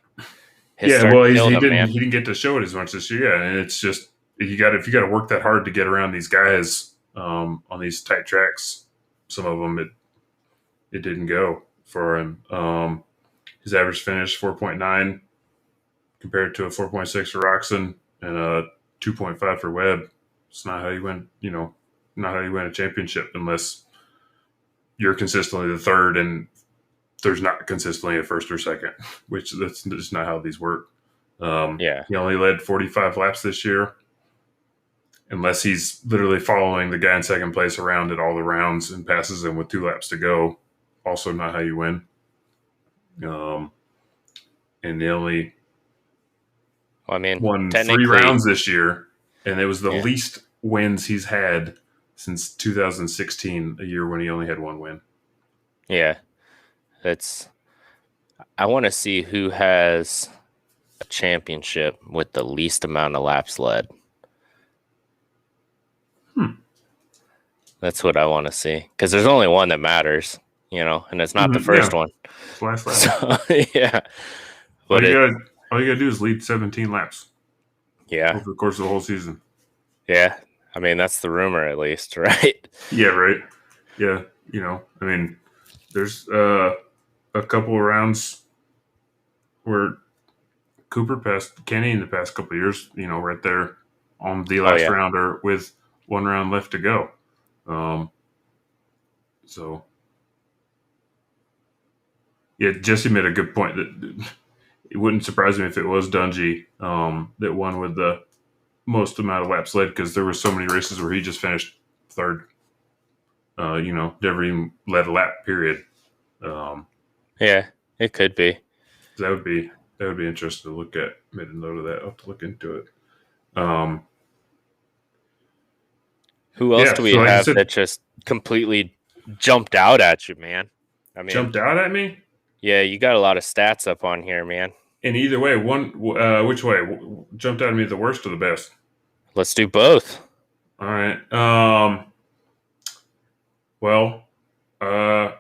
He didn't get to show it as much this year. Yeah, and it's just if you got to work that hard to get around these guys on these tight tracks. Some of them it didn't go for him. His average finish 4.9 compared to a 4.6 for Roxon and a 2.5 for Webb. It's not how you win. Not how you win a championship unless you're consistently the third and there's not consistently a first or second, which that's just not how these work. He only led 45 laps this year, unless he's literally following the guy in second place around at all the rounds and passes him with 2 laps to go. Also not how you win. And they only won 3 rounds this year, and it was the least wins he's had since 2016, a year when he only had 1 win. Yeah. I want to see who has a championship with the least amount of laps led. That's what I want to see. Because there's only one that matters, and it's not the first one. Last lap. So, yeah. But all you gotta do is lead 17 laps. Yeah. Over the course of the whole season. Yeah. I mean, that's the rumor at least, right? Yeah, right. Yeah. There's a couple of rounds where Cooper passed Kenny in the past couple of years, right there on the last rounder with 1 round left to go. Jesse made a good point that it wouldn't surprise me if it was Dungey that won with the most amount of laps led, because there were so many races where he just finished third. Never even led a lap, period. Yeah, it could be. That would be interesting to look at. Made a note of that. I'll have to look into it. Who else do we have that just completely jumped out at you, man? Jumped out at me? Yeah, you got a lot of stats up on here, man. And either way, which way? Jumped out at me the worst or the best? Let's do both. All right. Well, I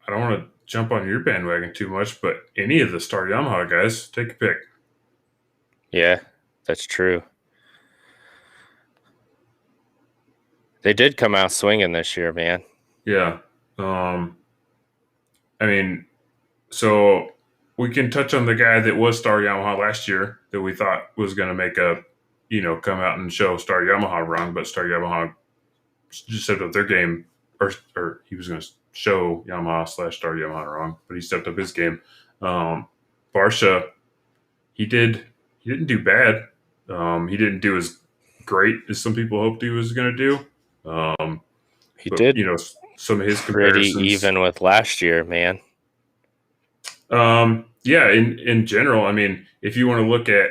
don't want to jump on your bandwagon too much, but any of the Star Yamaha guys, take a pick. Yeah, that's true. They did come out swinging this year, man. Yeah. So we can touch on the guy that was Star Yamaha last year that we thought was going to make come out and show Star Yamaha wrong, but Star Yamaha just stepped up their game, or he was going to show Yamaha / Star Yamaha wrong, but he stepped up his game. Barsha, he didn't do bad. He didn't do as great as some people hoped he was going to do. He did. Some of his comparisons pretty even with last year, man. In general, if you want to look at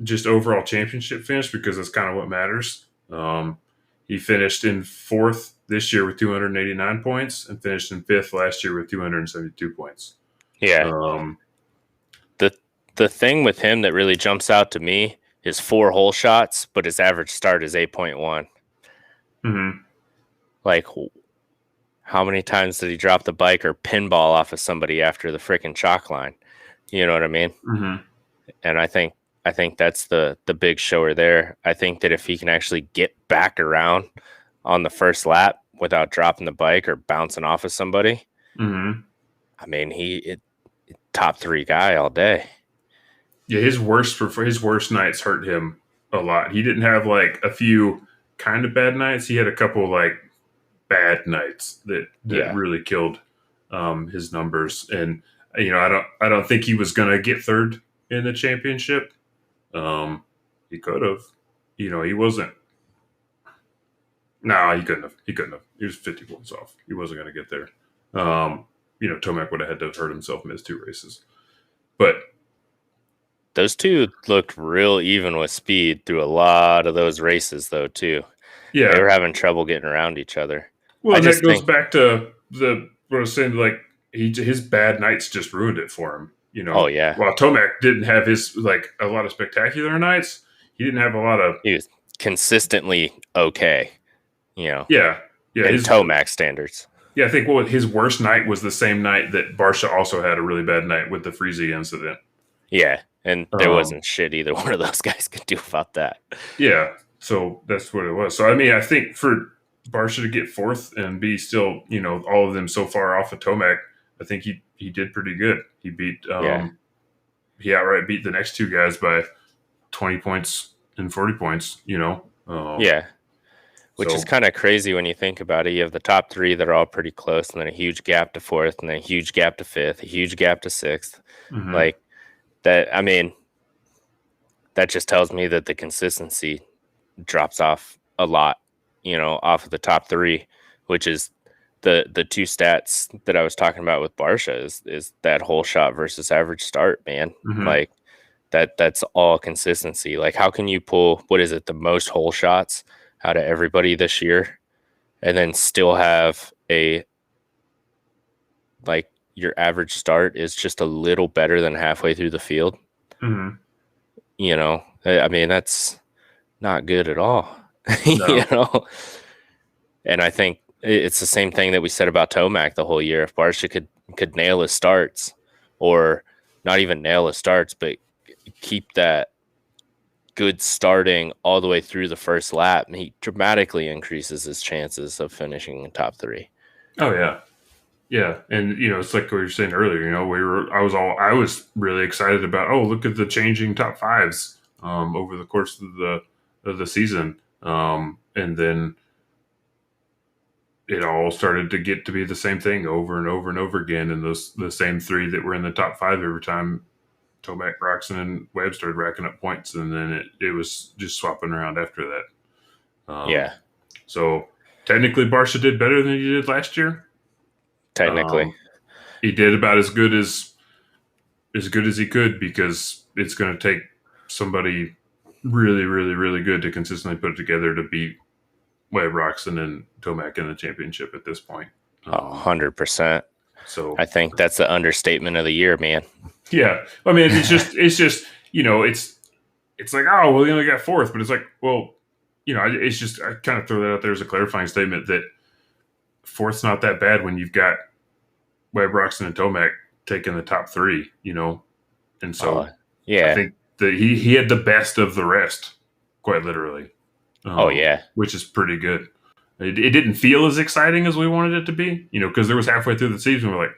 just overall championship finish, because that's kind of what matters. He finished in 4th this year with 289 points and finished in 5th last year with 272 points. Yeah. The thing with him that really jumps out to me is 4 hole shots, but his average start is 8.1. Mm-hmm. Like, how many times did he drop the bike or pinball off of somebody after the freaking chalk line? You know what I mean? Mm-hmm. And I think that's the big shower there. I think that if he can actually get back around on the first lap without dropping the bike or bouncing off of somebody, mm-hmm. Top 3 guy all day. Yeah, his worst nights hurt him a lot. He didn't have like a few kind of bad nights. He had a couple like bad nights that really killed his numbers. And I don't think he was gonna get third in the championship. He could have. He wasn't. No, he couldn't have. He couldn't have. He was 50 points off. He wasn't going to get there. Tomac would have had to have hurt himself, miss 2 races. But those two looked real even with speed through a lot of those races, though, too. Yeah. They were having trouble getting around each other. Well, that goes back to what I was saying, like, his bad nights just ruined it for him. Oh, yeah. While Tomac didn't have his, like, a lot of spectacular nights, he didn't have a lot of... He was consistently okay, Yeah. Yeah. In Tomac standards. Yeah, I think his worst night was the same night that Barcia also had a really bad night with the Freezy incident. Yeah, and there wasn't shit either one of those guys could do about that. Yeah, so that's what it was. So, I mean, I think for Barcia to get 4th and be still, all of them so far off of Tomac, I think he did pretty good. He beat, he outright beat the next 2 guys by 20 points and 40 points, yeah. Which is kind of crazy when you think about it. You have the top 3 that are all pretty close, and then a huge gap to 4th, and then a huge gap to 5th, a huge gap to 6th. Mm-hmm. Like that, I mean, that just tells me that the consistency drops off a lot, off of the top 3, which is the 2 stats that I was talking about with Barcia is that whole shot versus average start, man. Mm-hmm. Like that's all consistency. Like, how can you pull, what is it, the most hole shots out of everybody this year, and then still have your average start is just a little better than halfway through the field? Mm-hmm. I mean, that's not good at all. No. And I think it's the same thing that we said about Tomac the whole year. If Barcia could nail his starts, or not even nail his starts, but keep that good starting all the way through the first lap, and he dramatically increases his chances of finishing in top 3. Oh yeah. Yeah. And it's like what you were saying earlier, I was really excited about, look at the changing top 5s over the course of the season. And then it all started to get to be the same thing over and over and over again, and the same 3 that were in the top 5 every time Tomac, Roczen, and Webb started racking up points, and then it was just swapping around after that. Yeah. So technically, Barcia did better than he did last year. Technically, he did about as good as he could, because it's going to take somebody really, really, really good to consistently put it together to beat Webb, Roczen, and Tomac in the championship at this point. 100%. So I think that's the understatement of the year, man. Yeah, I mean, it's just it's like, oh, well, he only got 4th, but it's like, well, it's just, I kind of throw that out there as a clarifying statement that 4th's not that bad when you've got Webb, Roczen, and Tomac taking the top 3, and so yeah, I think that he had the best of the rest, quite literally. Which is pretty good. It didn't feel as exciting as we wanted it to be, because there was halfway through the season, we're like,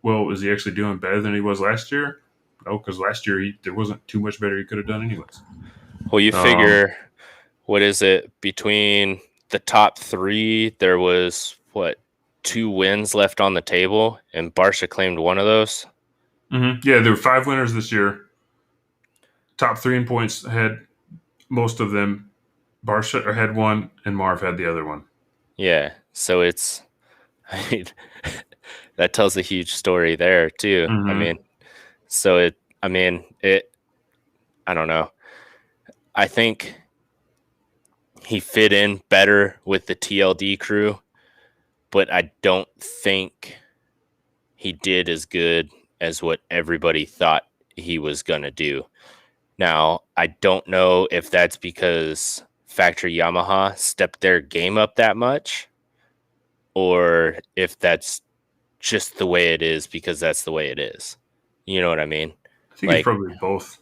well, is he actually doing better than he was last year? No, because last year there wasn't too much better he could have done anyways. Well, you figure, what is it, between the top 3, there was, 2 wins left on the table, and Barcia claimed one of those? Mm-hmm. Yeah, there were 5 winners this year. Top 3 in points had most of them. Barcia had 1, and Marv had the other one. Yeah, so it's... that tells a huge story there too. Mm-hmm. I don't know. I think he fit in better with the TLD crew, but I don't think he did as good as what everybody thought he was going to do. Now, I don't know if that's because Factory Yamaha stepped their game up that much, or if that's just the way it is because that's the way it is. You know what I mean? I think it's probably both.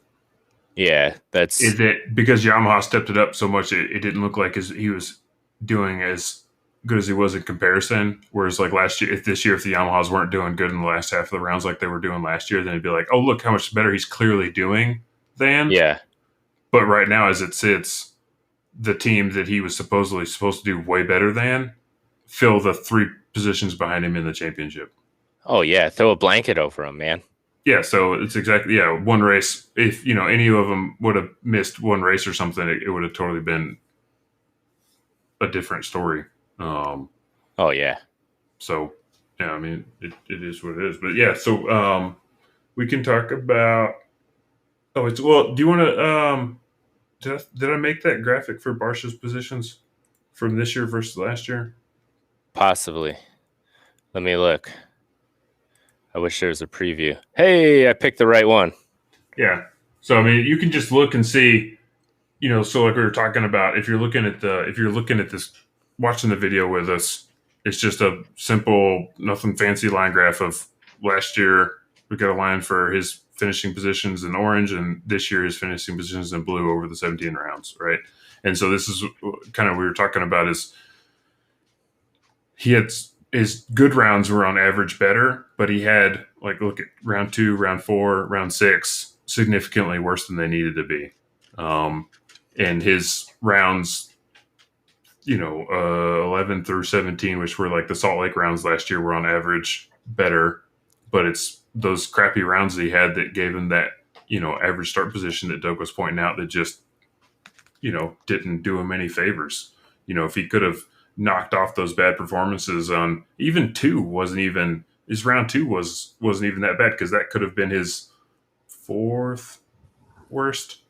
Yeah, is it because Yamaha stepped it up so much it didn't look like he was doing as good as he was in comparison. Whereas like last year, if the Yamahas weren't doing good in the last half of the rounds like they were doing last year, then it'd be like, oh, look how much better he's clearly doing than. Yeah. But right now, as it sits, the team that he was supposed to do way better than fill the 3 positions behind him in the championship. Oh, yeah. Throw a blanket over him, man. Yeah, so it's exactly one race. If any of them would have missed one race or something, it would have totally been a different story. Oh yeah. So yeah, I mean it is what it is. But yeah, so we can talk about. Oh, it's well. Do you want to? Did I make that graphic for Barsha's positions from this year versus last year? Possibly. Let me look. I wish there was a preview. Hey, I picked the right one. Yeah. So I mean, you can just look and see. So like we were talking about, if you're looking at this, watching the video with us, it's just a simple, nothing fancy line graph of last year. We got a line for his finishing positions in orange, and this year his finishing positions in blue over the 17 rounds, right? And so this is kind of what we were talking about is he had his good rounds were on average better, but he had look at round 2, round 4, round 6 significantly worse than they needed to be. And his rounds, 11 through 17, which were like the Salt Lake rounds last year, were on average better. But it's those crappy rounds that he had that gave him that, average start position that Doug was pointing out that just, didn't do him any favors. If he could have knocked off those bad performances on even his round 2 wasn't even that bad, because that could have been his 4th worst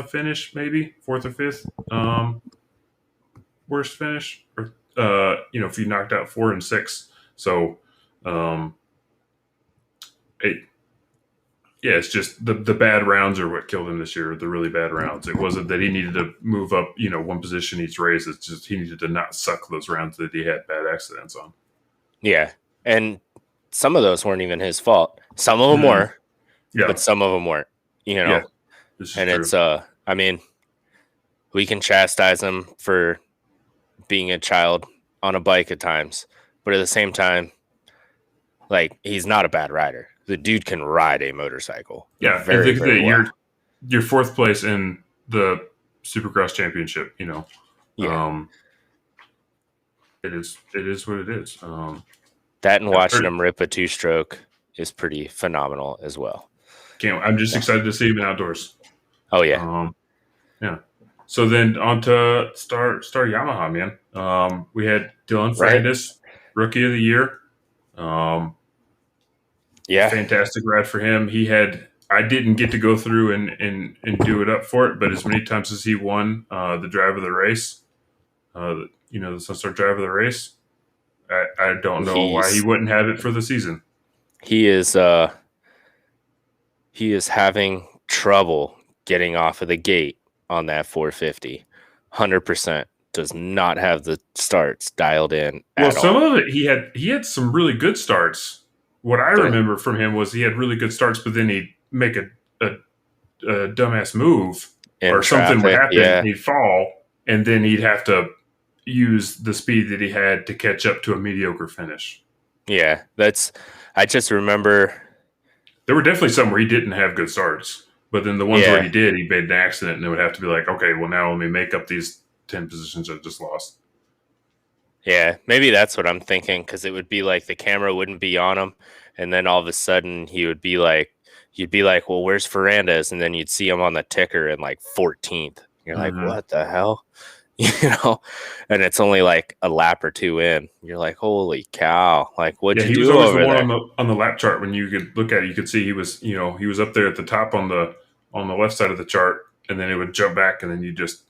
finish, maybe 4th or 5th worst finish, or if you knocked out 4 and 6. So it's just the bad rounds are what killed him this year. The really bad rounds. It wasn't that he needed to move up one position each race. It's just he needed to not suck those rounds that he had bad accidents on. Yeah, and some of those weren't even his fault. Some of them were, but some of them weren't. And true. It's I mean, we can chastise him for being a child on a bike at times, but at the same time, he's not a bad rider. The dude can ride a motorcycle. Yeah, very, very well. You're 4th place in the Supercross championship. Yeah. It is what it is. That and watching him rip a 2-stroke is pretty phenomenal as well. I'm just excited to see him in outdoors. Oh yeah. Yeah. So then on to Star Yamaha, man. We had Dylan Frankness, Rookie of the Year. Fantastic ride for him. I didn't get to go through and do it up for it, but as many times as he won the drive of the race, the Sunstar drive of the race, I don't know why he wouldn't have it for the season. He is having trouble getting off of the gate on that 450. 100% does not have the starts dialed in. Well, some of it he had some really good starts. What I remember from him was he had really good starts, but then he'd make a dumbass move or something would happen. Yeah. He'd fall, and then he'd have to use the speed that he had to catch up to a mediocre finish. Yeah, I just remember there were definitely some where he didn't have good starts, but then the ones where he did, he made an accident, and it would have to be like, okay, well now let me make up these 10 positions I just lost. Yeah, maybe that's what I'm thinking, because it would be like the camera wouldn't be on him, and then all of a sudden you'd be like, well, where's Ferrandis? And then you'd see him on the ticker in 14th. You're like, what the hell? And it's only like a lap or 2 in. You're like, holy cow! What'd you do over there? On the lap chart, when you could look at it, you could see he was up there at the top on the left side of the chart, and then it would jump back, and then you just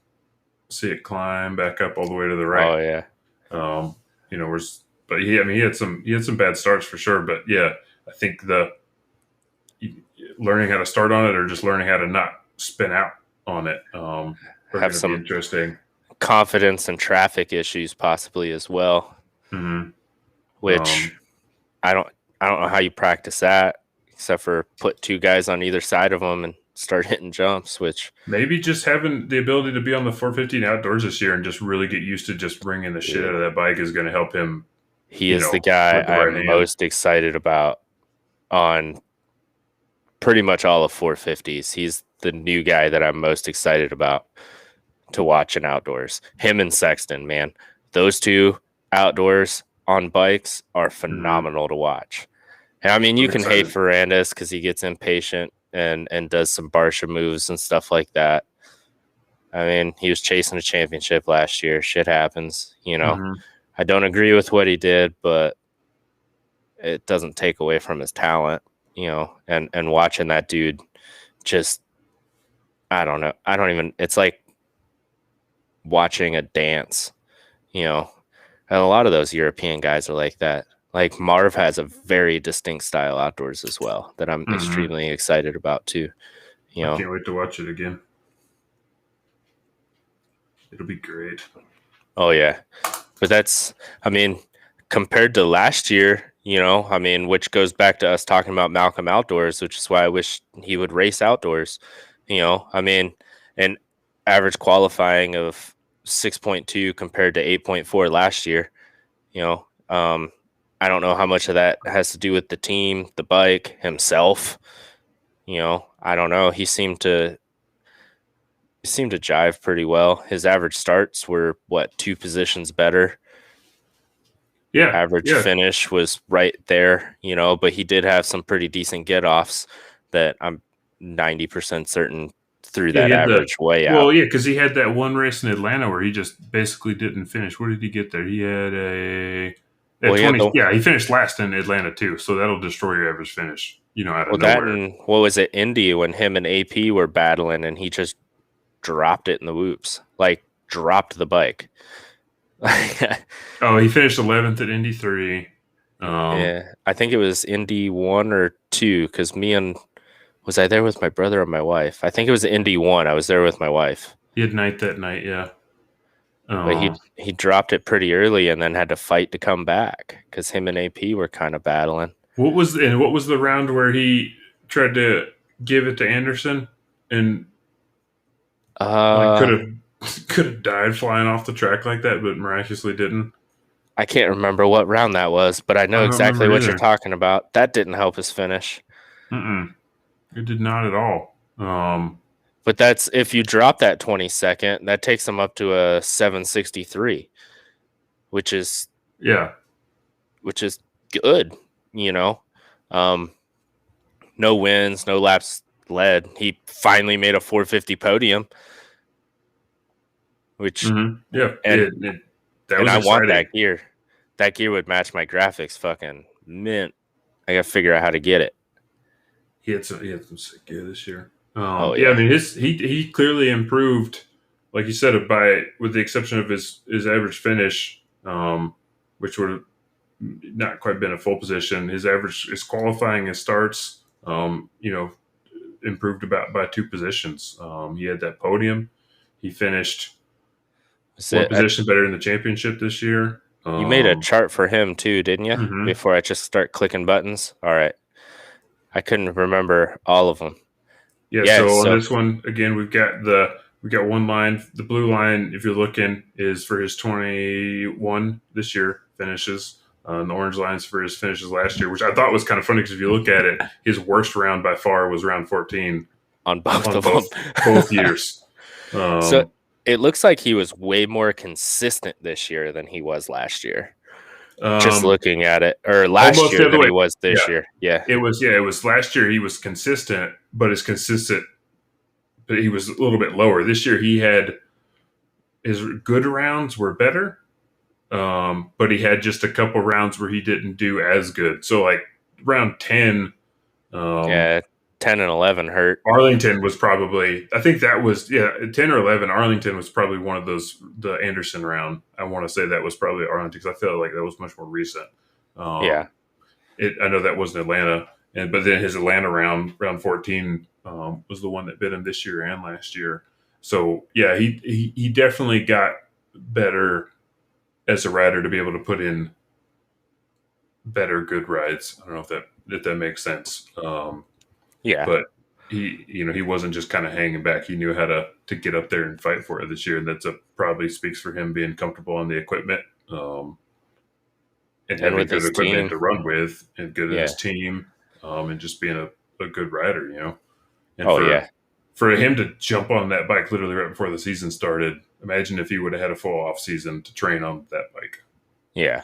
see it climb back up all the way to the right. Oh yeah. But he had some bad starts for sure. But yeah, I think learning how to start on it, or just learning how to not spin out on it, have some interesting confidence and traffic issues possibly as well. Mm-hmm. Which I don't know how you practice that, except for put 2 guys on either side of them and start hitting jumps, which maybe just having the ability to be on the 450 outdoors this year and just really get used to just bringing the shit out of that bike is going to help him. He is the guy I'm most excited about on pretty much all of 450s. He's the new guy that I'm most excited about to watch in outdoors. Him and Sexton, man, those 2 outdoors on bikes are phenomenal to watch. And I mean, you I'm can hate excited. Ferrandis because he gets impatient and does some Barsha moves and stuff like that. I mean, he was chasing a championship last year. Shit happens, you know. Mm-hmm. I don't agree with what he did, but it doesn't take away from his talent, you know. And watching that dude just, I don't know. I don't even. It's like watching a dance, you know. And a lot of those European guys are like that. Like Marv has a very distinct style outdoors as well that I'm Mm-hmm. extremely excited about too. You I know, can't wait to watch it again. It'll be great. oh yeah, but that's, I mean, compared to last year, you know, I mean, which goes back to us talking about Malcolm outdoors, which is why I wish he would race outdoors. You know, I mean, an average qualifying of 6.2 compared to 8.4 last year. You know, I don't know how much of that has to do with the team, the bike, himself. You know, I don't know. He seemed to jive pretty well. His average starts were what, 2 positions better. Yeah, Average yeah, finish was right there, you know, but he did have some pretty decent get offs that I'm 90% certain threw yeah. He that had the average way well, out. yeah, because he had that one race in Atlanta where he just basically didn't finish. What did he get there? He had a Well, he had 20. the Yeah, he finished last in Atlanta too. So that'll destroy your average finish. Out of well that nowhere. and what was it, Indy, when him and AP were battling and he just dropped it in the whoops, like dropped the bike. Oh, he finished 11th at Indy 3. Yeah, I think it was Indy 1 or 2 because me and was I there with my brother or my wife? I think it was Indy 1. I was there with my wife, He had night that night. Yeah. but he Um, he dropped it pretty early and then had to fight to come back because him and AP were kind of battling. what was the round where he tried to give it to Anderson and like Uh, could have died flying off the track like that, but miraculously didn't. I can't remember what round that was, but I I know don't exactly remember what you're either. talking about. That didn't help his finish. Mm-mm. It did not at all. But that's if you drop that 22nd, that takes him up to a 763, which is Yeah. which is good, you know. Um, no wins, no laps led. He finally made a 450 podium, which Mm-hmm. Yeah. and That and was I want exciting. that gear. That gear would match my graphics. Fucking mint. I gotta figure out how to get it. He had some sick gear this year. Oh Yeah, I yeah, mean he clearly improved, like you said, by with the exception of his average finish, which would have not quite been a full position. His qualifying, his starts, improved about by 2 positions. He had that podium. He finished is one it? position better in the championship this year. You made a chart for him too, didn't you? Mhm. Before I just start clicking buttons. All right, I couldn't remember all of them. Yeah, Yeah, so on so this one again, we got one line. The blue line, if you're looking, is for his 21 this year finishes. And the orange line's for his finishes last year, which I thought was kind of funny because if you look at it, his worst round by far was round 14 on both on of them. both years. So Um, it looks like he was way more consistent this year than he was last year. Just um, looking at it, or last Almost year the other than way. he was Yeah, this year. Yeah, it was last year. He was consistent, but he was a little bit lower. This year, he had his good rounds were better, but he had just a couple rounds where he didn't do as good. So like round 10, um, yeah. 10 and 11 hurt. Arlington was probably, I think that was, yeah, 10 or 11. Arlington was probably one of those, the Anderson round. I want to say that was probably Arlington because I feel like that was much more recent. Yeah, Um, I know that wasn't Atlanta, but then his Atlanta round 14 was the one that bit him this year and last year. So yeah, he definitely got better as a rider to be able to put in better good rides. I don't know if that makes sense. yeah. But he wasn't just kind of hanging back. He knew how to get up there and fight for it this year, and that's probably speaks for him being comfortable on the equipment, and And having with good his equipment team, to run with, and good in his yeah. team, and just being a good rider. And Oh yeah, for him to jump on that bike literally right before the season started, imagine if he would have had a full off season to train on that bike. yeah.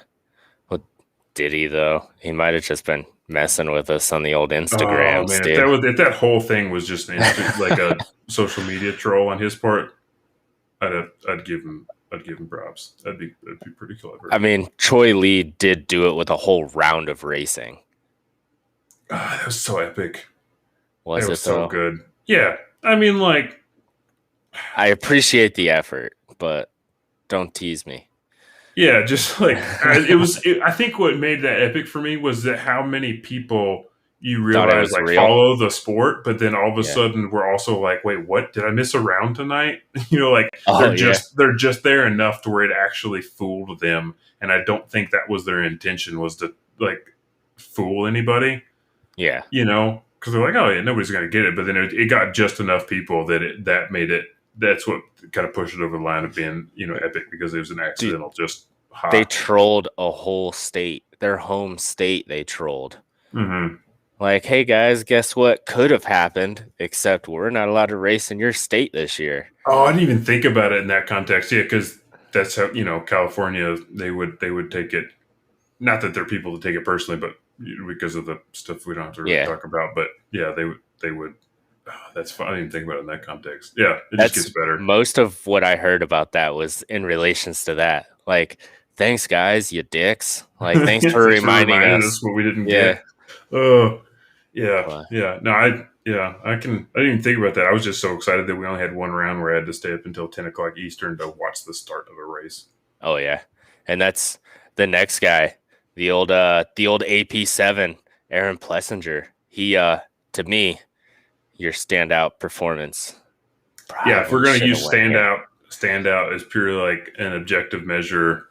Well, Did he though? He might have just been messing with us on the old Oh Instagrams, man, dude. if that whole thing was just like a social media troll on his part, I'd give him props. That'd be pretty clever. I mean, Choi Lee did do it with a whole round of racing. That was so epic. Was That it was so though? good. Yeah, I mean, like, I appreciate the effort, but don't tease me. yeah, just like I think what made that epic for me was that how many people you Thought it realize was like real. follow the sport, but then all of a Yeah. sudden we're also like, wait, what? Did I miss a round tonight? Like Oh, they're just there enough to where it actually fooled them, and I don't think that was their intention, was to like fool anybody. Yeah. Because they're like, oh yeah, nobody's gonna get it, but then it got just enough people that made it. That's what kind of pushed it over the line of being, epic, because it was an accidental. They trolled a whole state, their home state. They trolled. Mm-hmm. Like, hey guys, guess what could have happened? Except we're not allowed to race in your state this year. Oh, I didn't even think about it in that context. Yeah, because that's how California, they would take it. Not that they're people to take it personally, but because of the stuff we don't have to really talk about. But yeah, they would. Oh, that's fun. I didn't even think about it in that context. Yeah, just gets better. Most of what I heard about that was in relations to that. Like, thanks guys, you dicks. Like, thanks for reminding us what we didn't get. Oh, yeah, yeah. No, I didn't even think about that. I was just so excited that we only had one round where I had to stay up until 10 o'clock Eastern to watch the start of a race. Oh yeah, and that's the next guy, the old AP7, Aaron Plessinger. He to me, your standout performance. Yeah, if we're going to use standout as purely like an objective measure,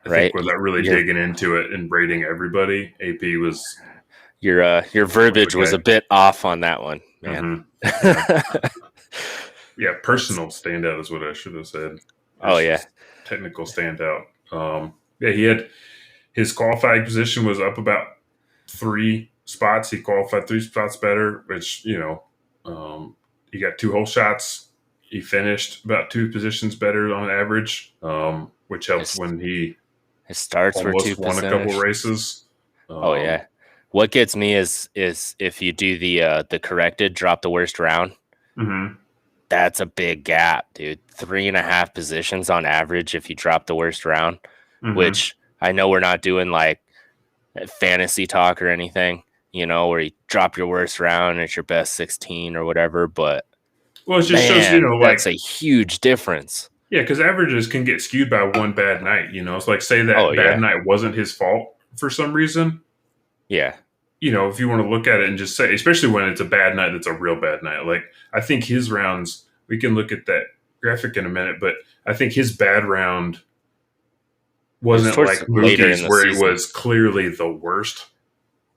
I think without really digging into it and rating everybody, AP was your verbiage was a bit off on that one, man. Mm-hmm. Yeah, personal standout is what I should have said. Technical standout. Yeah, he had his qualifying position was up about 3 spots. He qualified 3 spots better, which he got 2 whole shots. He finished about 2 positions better on average, which helps when he starts for 2 won a couple races. What gets me is if you do the corrected drop the worst round. Mm-hmm. That's a big gap, dude. 3.5 positions on average if you drop the worst round, which I know we're not doing like fantasy talk or anything, where you drop your worst round and it's your best 16 or whatever, but it just shows, that's a huge difference. Yeah, because averages can get skewed by one bad night. It's like, say that bad night wasn't his fault for some reason. Yeah. If you want to look at it and just say, especially when it's a bad night, that's a real bad night. Like, I think his rounds, we can look at that graphic in a minute, but I think his bad round wasn't like Mookie's where it was clearly the worst.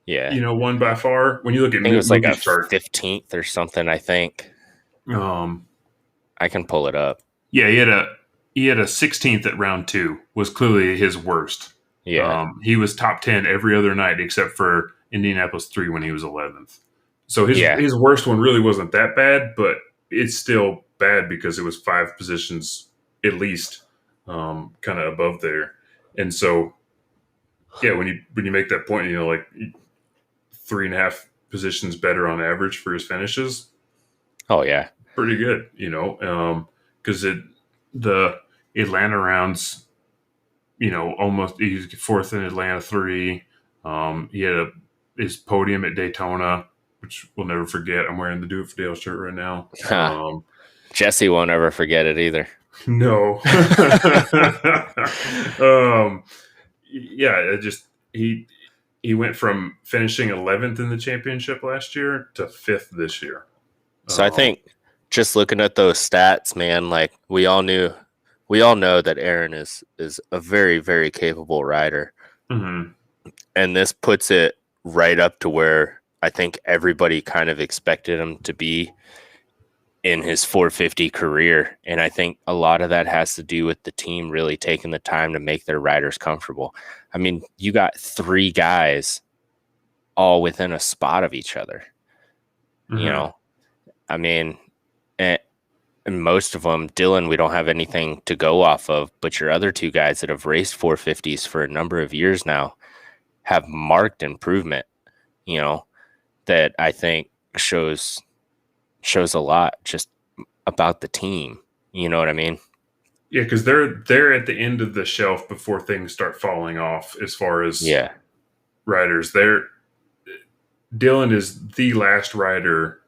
Yeah. One by far. When you look at it was like a 15th or something, I think. I can pull it up. Yeah, he had a 16th at round 2, was clearly his worst. Yeah. He was top 10 every other night except for Indianapolis 3 when he was 11th. So his worst one really wasn't that bad, but it's still bad because it was 5 positions at least kind of above there. And so, yeah, when you make that point, like 3.5 positions better on average for his finishes. Oh yeah, pretty good. Because the Atlanta rounds, almost he's 4th in Atlanta 3. He had his podium at Daytona, which we'll never forget. I'm wearing the Do It for Dale shirt right now. Jesse won't ever forget it either. No. Yeah, he went from finishing 11th in the championship last year to 5th this year. So I think just looking at those stats, man, like we all know that Aaron is a very, very capable rider. Mm-hmm. And this puts it right up to where I think everybody kind of expected him to be in his 450 career. And I think a lot of that has to do with the team really taking the time to make their riders comfortable. I mean, you got 3 guys all within a spot of each other. Mm-hmm. I mean, and most of them, Dylan, we don't have anything to go off of, but your other 2 guys that have raced 450s for a number of years now have marked improvement, that I think shows a lot just about the team. You know what I mean? Yeah, because they're at the end of the shelf before things start falling off as far as riders. Dylan is the last rider.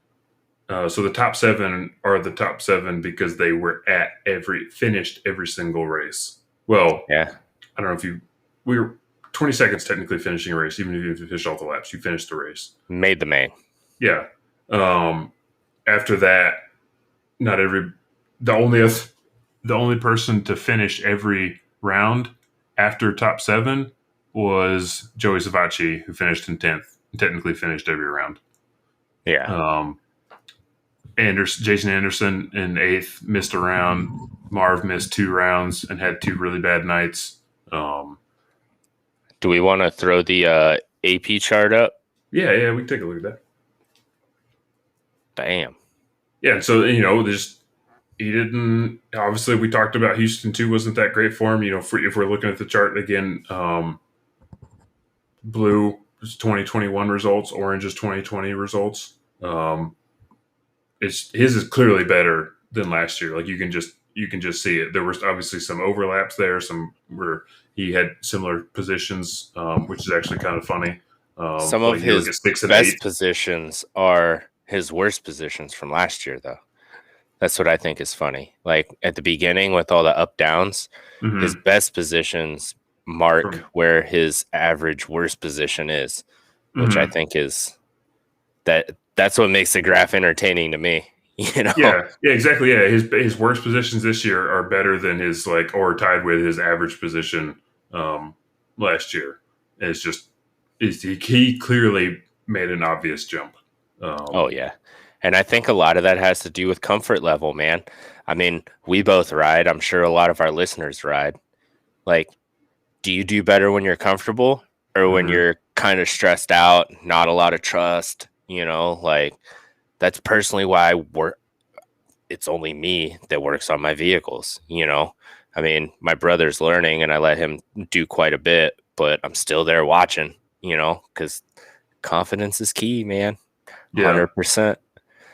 So the top 7 are the top 7 because they were finished every single race. Well, yeah. I don't know if we were 20 seconds technically finishing a race, even if you finished all the laps, you finished the race. Made the main. Yeah. After that, the only person to finish every round after top 7 was Joey Savacci, who finished in 10th and technically finished every round. Yeah. Jason Anderson in 8th missed a round. Marv missed 2 rounds and had 2 really bad nights. Do we want to throw the AP chart up? Yeah, we can take a look at that. Damn. Yeah, so he didn't. Obviously, we talked about Houston 2 wasn't that great for him. If we're looking at the chart again, blue is 2021 results, orange is 2020 results. His is clearly better than last year. Like you can just see it. There was obviously some overlaps there, some where he had similar positions, which is actually kind of funny. Some of his best positions are his worst positions from last year, though. That's what I think is funny. Like at the beginning with all the up downs, his best positions mark where his average worst position is, which I think is that's what makes the graph entertaining to me. Yeah, exactly. Yeah, his worst positions this year are better than his or tied with his average position last year. And it's just he clearly made an obvious jump. Oh yeah. And I think a lot of that has to do with comfort level, man. I mean, we both ride. I'm sure a lot of our listeners ride. Like, do you do better when you're comfortable or when you're kind of stressed out, not a lot of trust? Like that's personally why it's only me that works on my vehicles. I mean, my brother's learning and I let him do quite a bit, but I'm still there watching, because confidence is key, man. 100%.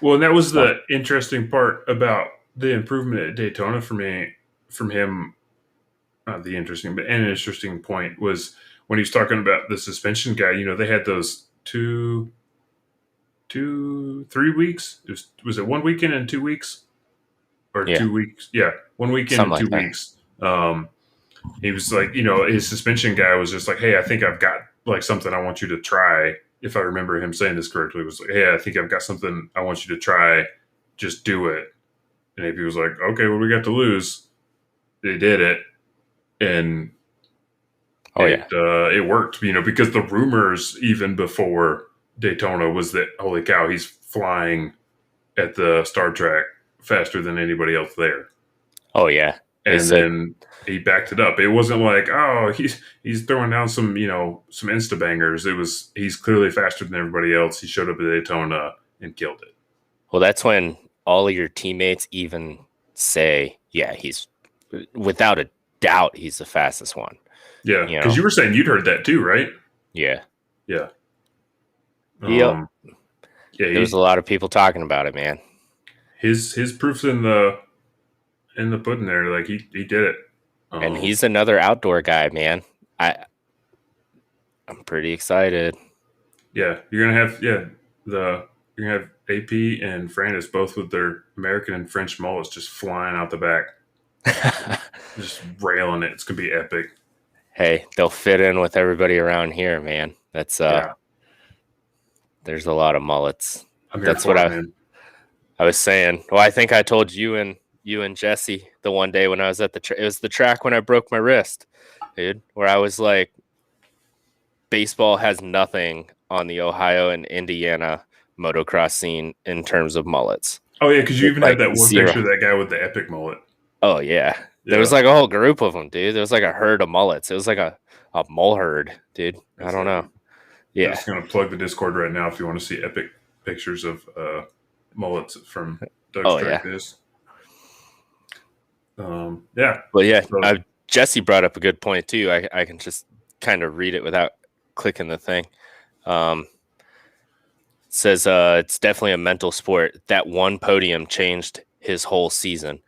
Well, and that was the interesting part about the improvement at Daytona for me, from him. Not the interesting, but an interesting point was when he was talking about the suspension guy. They had those 3 weeks. Was it 1 weekend and 2 weeks, or 2 weeks? Yeah, 1 weekend Something and 2 weeks. He was like, his suspension guy was just like, "Hey, I think I've got something I want you to try." If I remember him saying this correctly, it was like, "Hey, I think I've got something I want you to try. Just do it." And AP was like, "Okay, what do we got to lose?" They did it, and it worked. Because the rumors even before Daytona was that, holy cow, he's flying at the Star Track faster than anybody else there. Oh yeah, and then he backed it up. It wasn't like, oh, he's throwing down some some insta bangers. It was, he's clearly faster than everybody else. He showed up at Daytona and killed it. Well, that's when all of your teammates even say, yeah, he's without a doubt he's the fastest one. Yeah, because you were saying you'd heard that too, right? Yeah. Yeah. Yeah. There was a lot of people talking about it, man. His proof's in the pudding there. Like he did it. And he's another outdoor guy, man. I'm pretty excited. Yeah, you're gonna have you're gonna have AP and Frankness both with their American and French mullets just flying out the back, just railing it. It's gonna be epic. Hey, they'll fit in with everybody around here, man. That's There's a lot of mullets. That's what I was saying. Well, I think I told you and Jesse the one day when I was at it was the track when I broke my wrist, dude, where I was like, baseball has nothing on the Ohio and Indiana motocross scene in terms of mullets. Oh yeah, because you even had that one picture of that guy with the epic mullet. Oh yeah. There was like a whole group of them, dude. There was like a herd of mullets. It was like a mole herd, dude. I don't know. Yeah. I'm just gonna plug the Discord right now if you want to see epic pictures of mullets from Doug's track days. Yeah. But yeah, Jesse brought up a good point too. I can just kind of read it without clicking the thing. Says it's definitely a mental sport. That one podium changed his whole season.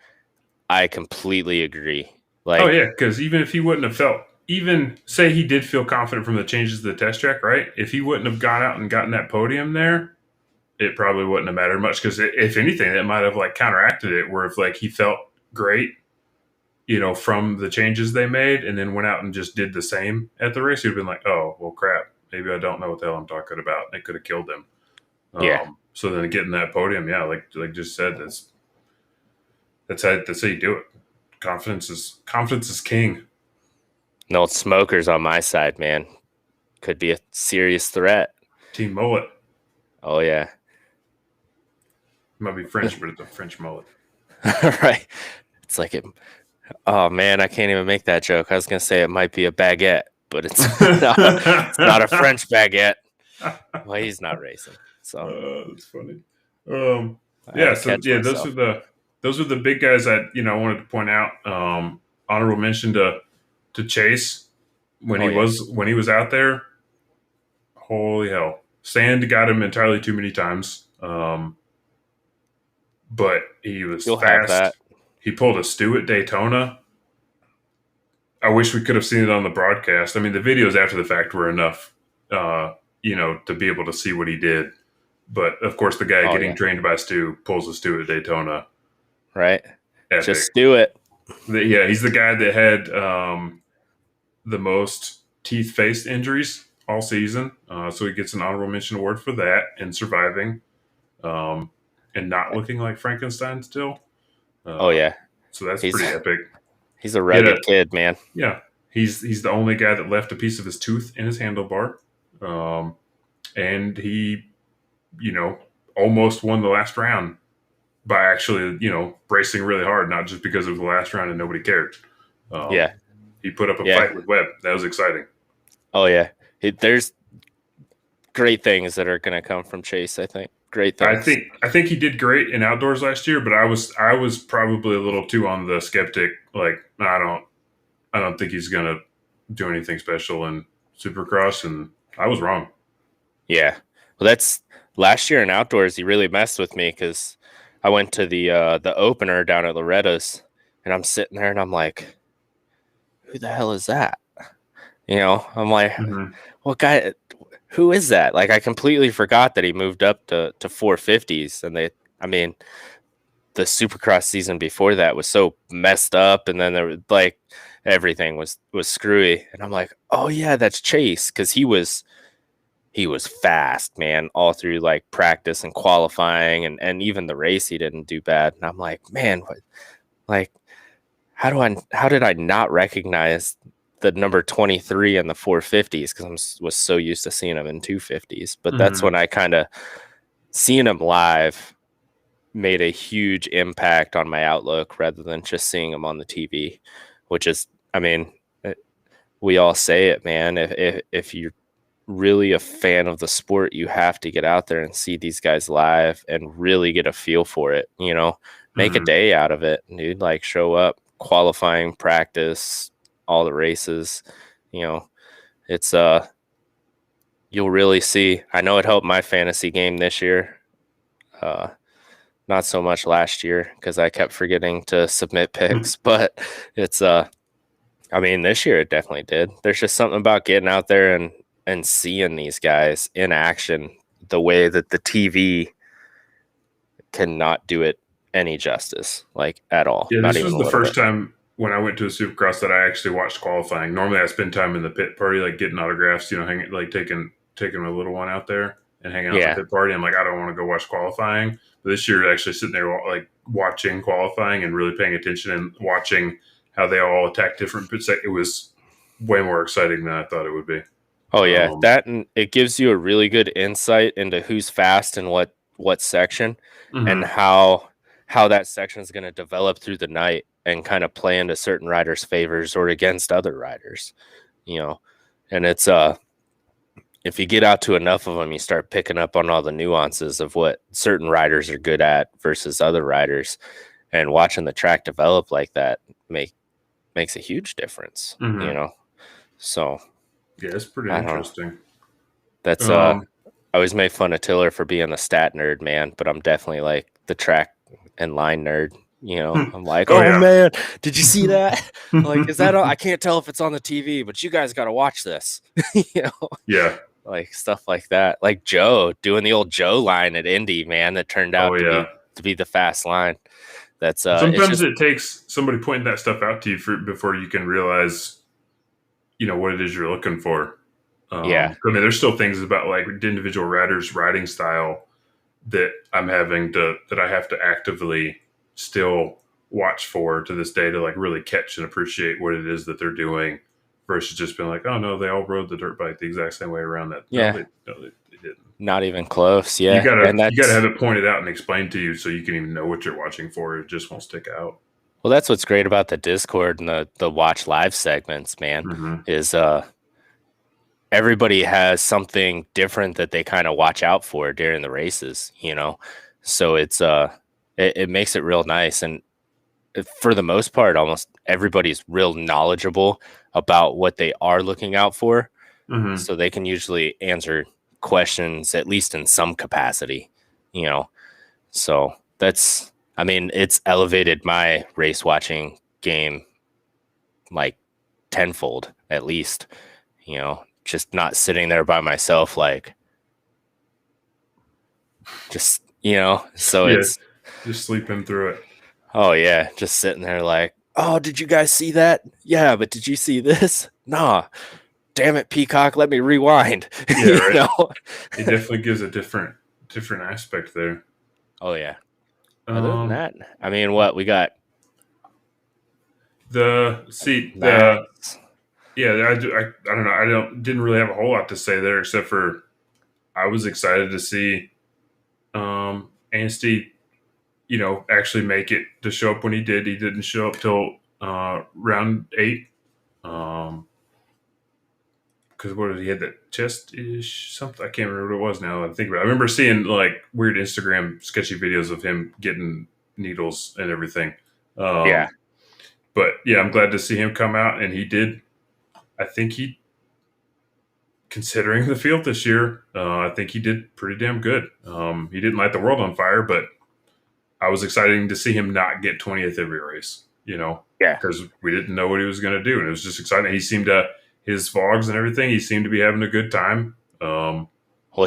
I completely agree. Like, oh yeah, because even if he wouldn't have felt, even say he did feel confident from the changes to the test track, right? If he wouldn't have gone out and gotten that podium there, it probably wouldn't have mattered much. Because if anything, that might have like counteracted it. Where if like he felt great, from the changes they made, and then went out and just did the same at the race, he'd been like, oh well, crap. Maybe I don't know what the hell I'm talking about. It could have killed him. yeah. So then getting that podium, yeah, like just said, that's how you do it. Confidence is king. No smokers on my side, man. Could be a serious threat. Team mullet. Oh yeah. It might be French, but it's a French mullet. Right. It's like it. Oh man, I can't even make that joke. I was gonna say it might be a baguette, but it's it's not a French baguette. Well, he's not racing, so that's funny. Those are the big guys that I wanted to point out. Honorable mention to Chase when he was out there. Holy hell, sand got him entirely too many times. But he was fast. He pulled a stew at Daytona. I wish we could have seen it on the broadcast. I mean, the videos after the fact were enough, to be able to see what he did. But of course, the guy getting trained by Stu pulls a stew at Daytona. Right. Epic. Just do it. Yeah, he's the guy that had the most teeth-faced injuries all season. So he gets an honorable mention award for that and surviving and not looking like Frankenstein still. So that's pretty epic. He's a rugged kid, man. Yeah. He's the only guy that left a piece of his tooth in his handlebar. And he, almost won the last round by actually, bracing really hard, not just because it was the last round and nobody cared. He put up a fight with Webb. That was exciting. Oh, yeah. There's great things that are going to come from Chase, I think. Great things. I think he did great in outdoors last year, but I was probably a little too on the skeptic. Like, I don't think he's going to do anything special in Supercross, and I was wrong. Yeah. Well, that's last year in outdoors, he really messed with me because I went to the opener down at Loretta's, and I'm sitting there and I'm like, who the hell is that? I'm like, well, guy, who is that? Like, I completely forgot that he moved up to 450s. And the Supercross season before that was so messed up. And then there was like everything was screwy. And I'm like, oh yeah, that's Chase. Cause he was fast, man, all through like practice and qualifying and even the race, he didn't do bad. And I'm like, man, how did I not recognize the number 23 in the 450s? Cause I was so used to seeing him in 250s, but that's when I kind of seeing him live made a huge impact on my outlook rather than just seeing him on the TV, which is, we all say it, man. If you're really a fan of the sport, you have to get out there and see these guys live and really get a feel for it, make a day out of it, dude. Like, show up, qualifying, practice, all the races, it's you'll really see. I know it helped my fantasy game this year. Not so much last year because I kept forgetting to submit picks, but it's this year it definitely did. There's just something about getting out there and seeing these guys in action the way that the TV cannot do it any justice, like, at all. Yeah, this was the first time when I went to a Supercross that I actually watched qualifying. Normally I spend time in the pit party, like getting autographs, hanging, like taking my little one out there and hanging out in the pit party. I'm like, I don't want to go watch qualifying. But this year, actually sitting there, like, watching qualifying and really paying attention and watching how they all attack different pits, it was way more exciting than I thought it would be. Oh yeah, and it gives you a really good insight into who's fast in what section and how that section is going to develop through the night and kind of play into certain riders' favors or against other riders, and it's if you get out to enough of them, you start picking up on all the nuances of what certain riders are good at versus other riders, and watching the track develop like that makes a huge difference, So Yeah, it's pretty I don't know. interesting. That's Um, I always make fun of Tiller for being the stat nerd, man, but I'm definitely like the track and line nerd. I'm like, oh oh yeah. man, did you see that? Like, is that? I can't tell if it's on the TV, but you guys got to watch this. you know, Yeah. like stuff like that. Like Joe doing the old Joe line at Indy, man, that turned Oh out to yeah. be the fast line. That's it's Sometimes just it takes somebody pointing that stuff out to you before you can realize, what it is you're looking for. yeah, I mean, there's still things about like individual riders' riding style that that I have to actively still watch for to this day to like really catch and appreciate what it is that they're doing versus just being like, oh no, they all rode the dirt bike the exact same way around that. yeah, No, they didn't. not even close. You Yeah, gotta and you gotta that's have it pointed out and explained to you so you can even know what you're watching for. It just won't stick out. well, that's what's great about the Discord and the watch live segments, man, Mm-hmm. is everybody has something different that they kind of watch out for during the races. So it makes it real nice. And for the most part, almost everybody's real knowledgeable about what they are looking out for. Mm-hmm. So they can usually answer questions, at least in some capacity, you know. So I mean, it's elevated my race watching game like tenfold at least, just not sitting there by myself, like so Yeah, it's, just sleeping through it. oh yeah, just sitting there like, oh, did you guys see that? Yeah, but did you see this? Nah, damn it, Peacock, let me rewind. Yeah, you right. know? It definitely gives a different aspect there. Oh yeah. Other than Um, that, I mean, what we got? the see the Max. Yeah, I don't know. I didn't really have a whole lot to say there except for I was excited to see Anstey, actually make it to show up when he did. He didn't show up till round 8. Because what did he had that chest ish something? I can't remember what it was now. I think about it. I remember seeing like weird Instagram sketchy videos of him getting needles and everything. Yeah. Um, but yeah, I'm glad to see him come out, and he did. I think he considering the field this year, I think he did pretty damn good. He didn't light the world on fire, but I was excited to see him not get 20th every race, Yeah. because we didn't know what he was going to do. And it was just exciting. His vlogs and everything, he seemed to be having a good time. Well,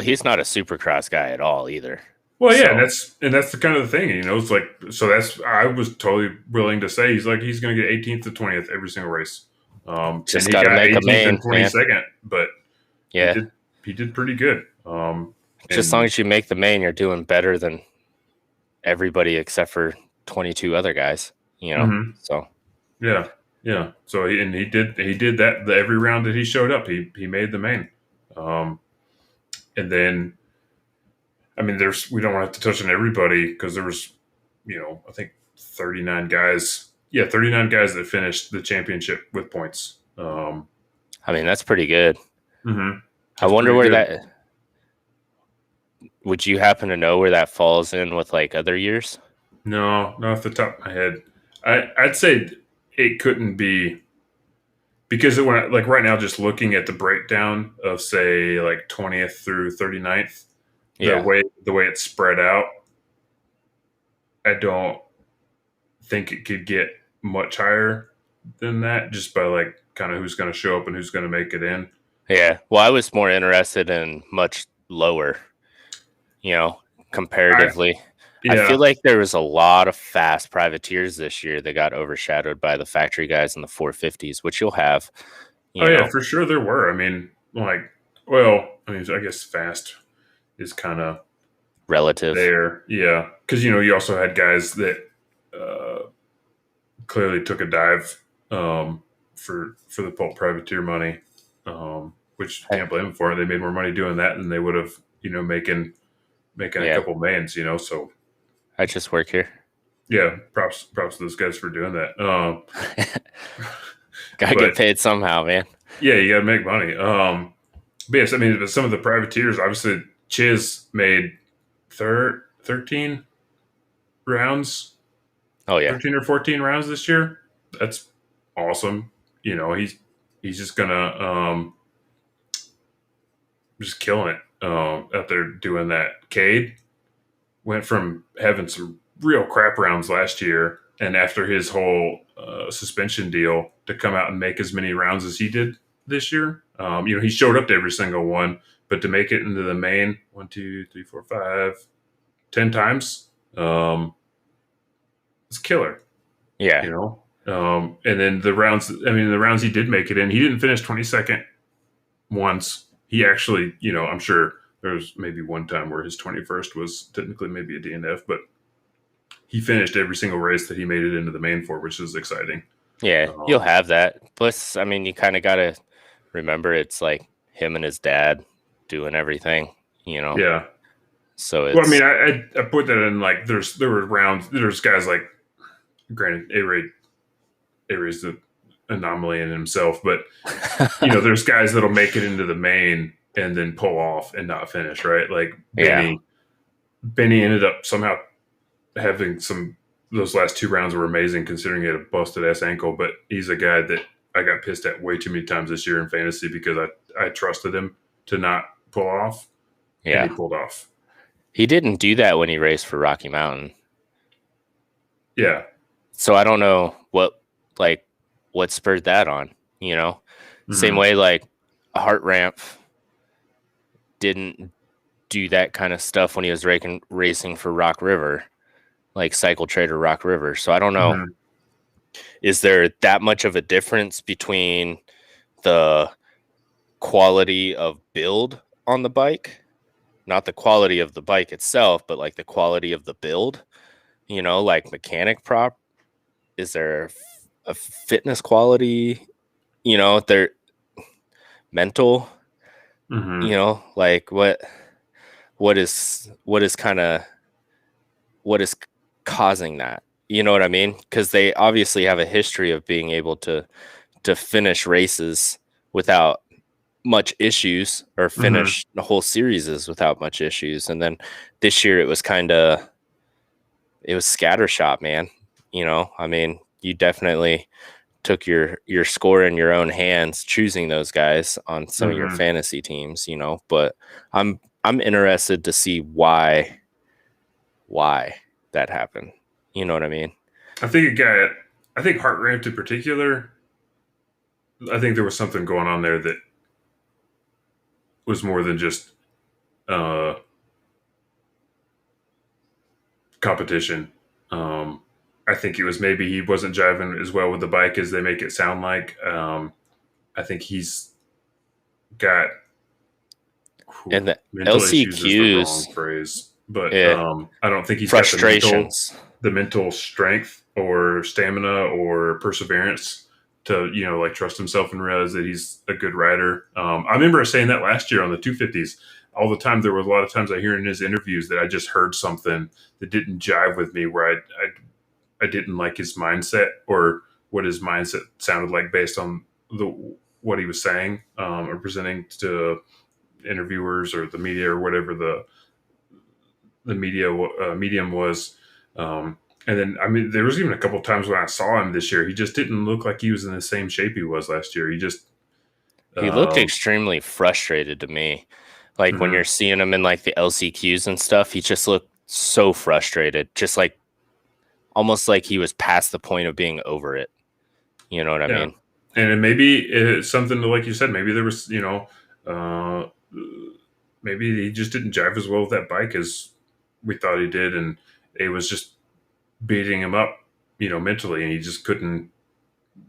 he's not a Supercross guy at all either. Well, yeah, and So that's the kind of the thing, it's like, so I was totally willing to say he's going to get 18th to 20th every single race. And just he got to got make a 18th main, and man. 22nd, but he Yeah. did he did pretty good. Just as long as you make the main, you're doing better than everybody except for 22 other guys. Mhm. So Yeah, yeah. So he did that every round that he showed up. He made the main, um, and then I mean, we don't have to touch on everybody because there was, I think 39 guys. Yeah, 39 guys that finished the championship with points. I mean, that's pretty good. Mhm. I That's wonder pretty where good. that would you happen to know where that falls in with like other years? No, not off the top of my head. I'd say it couldn't be because like right now, just looking at the breakdown of say like 20th through 39th, the Yeah. way it's spread out, I don't think it could get much higher than that just by like kind of who's going to show up and who's going to make it in. Yeah. Well, I was more interested in much lower, you know, I comparatively. I feel Yeah. like there was a lot of fast privateers this year that got overshadowed by the factory guys in the 450s, which you'll have, Oh you yeah, know, for sure there were. I mean, like, well, I mean, I guess fast is kind of relative. there. Yeah, because you also had guys that uh, clearly took a dive for the pulp privateer money, which I, can't blame them for it. They made more money doing that than they would have, making a yeah. couple mains. So I just work here. yeah, props to those guys for doing that. Gotta But get paid somehow, man. yeah, you got to make money. But yes, I mean, but some of the privateers, obviously, Chiz made 13 rounds, Oh yeah. 13 or 14 rounds this year. That's awesome. He's just gonna just killing it out there doing that. Cade went from having some real crap rounds last year, and after his whole suspension deal, to come out and make as many rounds as he did this year. He showed up to every single one, but to make it into the main 1, 2, 3, 4, 5, 10 times, it's killer. Yeah. And then the rounds he did make it in, he didn't finish 22nd once. He actually, I'm sure there was maybe one time where his 21st was technically maybe a DNF, but he finished every single race that he made it into the main for, which is exciting. Yeah, you'll have that. Plus, I mean, you kind of got to remember it's like him and his dad doing everything, Yeah. So it's... Well, I mean, I put that in like there were rounds. There's guys like, granted, A-Ray's the anomaly in himself, but there's guys that'll make it into the main and then pull off and not finish, right? Like Benny ended up somehow having those last 2 rounds were amazing considering he had a busted ass ankle, but he's a guy that I got pissed at way too many times this year in fantasy because I trusted him to not pull off. Yeah. And he pulled off. He didn't do that when he raced for Rocky Mountain. Yeah. So I don't know what spurred that on, Same way, like a Heart Ramp didn't do that kind of stuff when he was racing for Rock River, like Cycle Trader Rock River. So I don't know. Mm-hmm. Is there that much of a difference between the quality of build on the bike? Not the quality of the bike itself, but like the quality of the build, like mechanic prop. Is there a fitness quality, their mental, like what is causing that? You know what I mean? Because they obviously have a history of being able to finish races without much issues, or finish the whole series without much issues. And then this year it was scattershot, man. I mean, you definitely took your score in your own hands choosing those guys on some of your fantasy teams, but I'm interested to see why that happened. You know what I mean? I think Heart Ramp in particular, I think there was something going on there that was more than just competition. I think it was maybe he wasn't driving as well with the bike as they make it sound like. I think he's got and the LCQs is the wrong phrase, but I don't think he's frustrations, got the mental strength or stamina or perseverance to like trust himself and realize that he's a good rider. I remember saying that last year on the 250s. All the time, there was a lot of times I hear in his interviews that I just heard something that didn't jive with me, where I didn't like his mindset or what his mindset sounded like based on what he was saying or presenting to interviewers or the media or whatever the media medium was. And then, I mean, there was even a couple of times when I saw him this year, he just didn't look like he was in the same shape he was last year. He looked extremely frustrated to me. Like when you're seeing him in like the LCQs and stuff, he just looked so frustrated, just like almost like he was past the point of being over it. You know what I mean? And maybe it's something like you said, maybe there was, maybe he just didn't jive as well with that bike as we thought he did. And it was just beating him up, mentally, and he just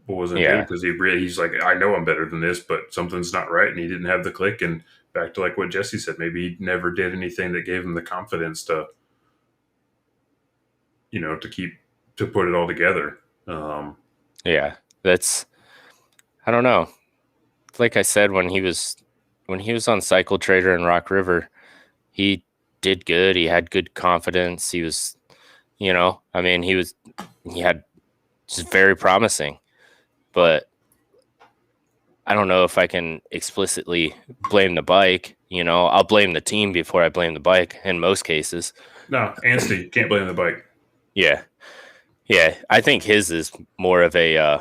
wasn't good because he's like, I know I'm better than this, but something's not right. And he didn't have the click. And back to like what Jesse said, maybe he never did anything that gave him the confidence to put it all together. I don't know. Like I said, when he was on Cycle Trader and Rock River, he did good. He had good confidence. He was, he had just very promising, but I don't know if I can explicitly blame the bike. I'll blame the team before I blame the bike in most cases. No, Anstey, can't blame the bike. Yeah. I think his is more of a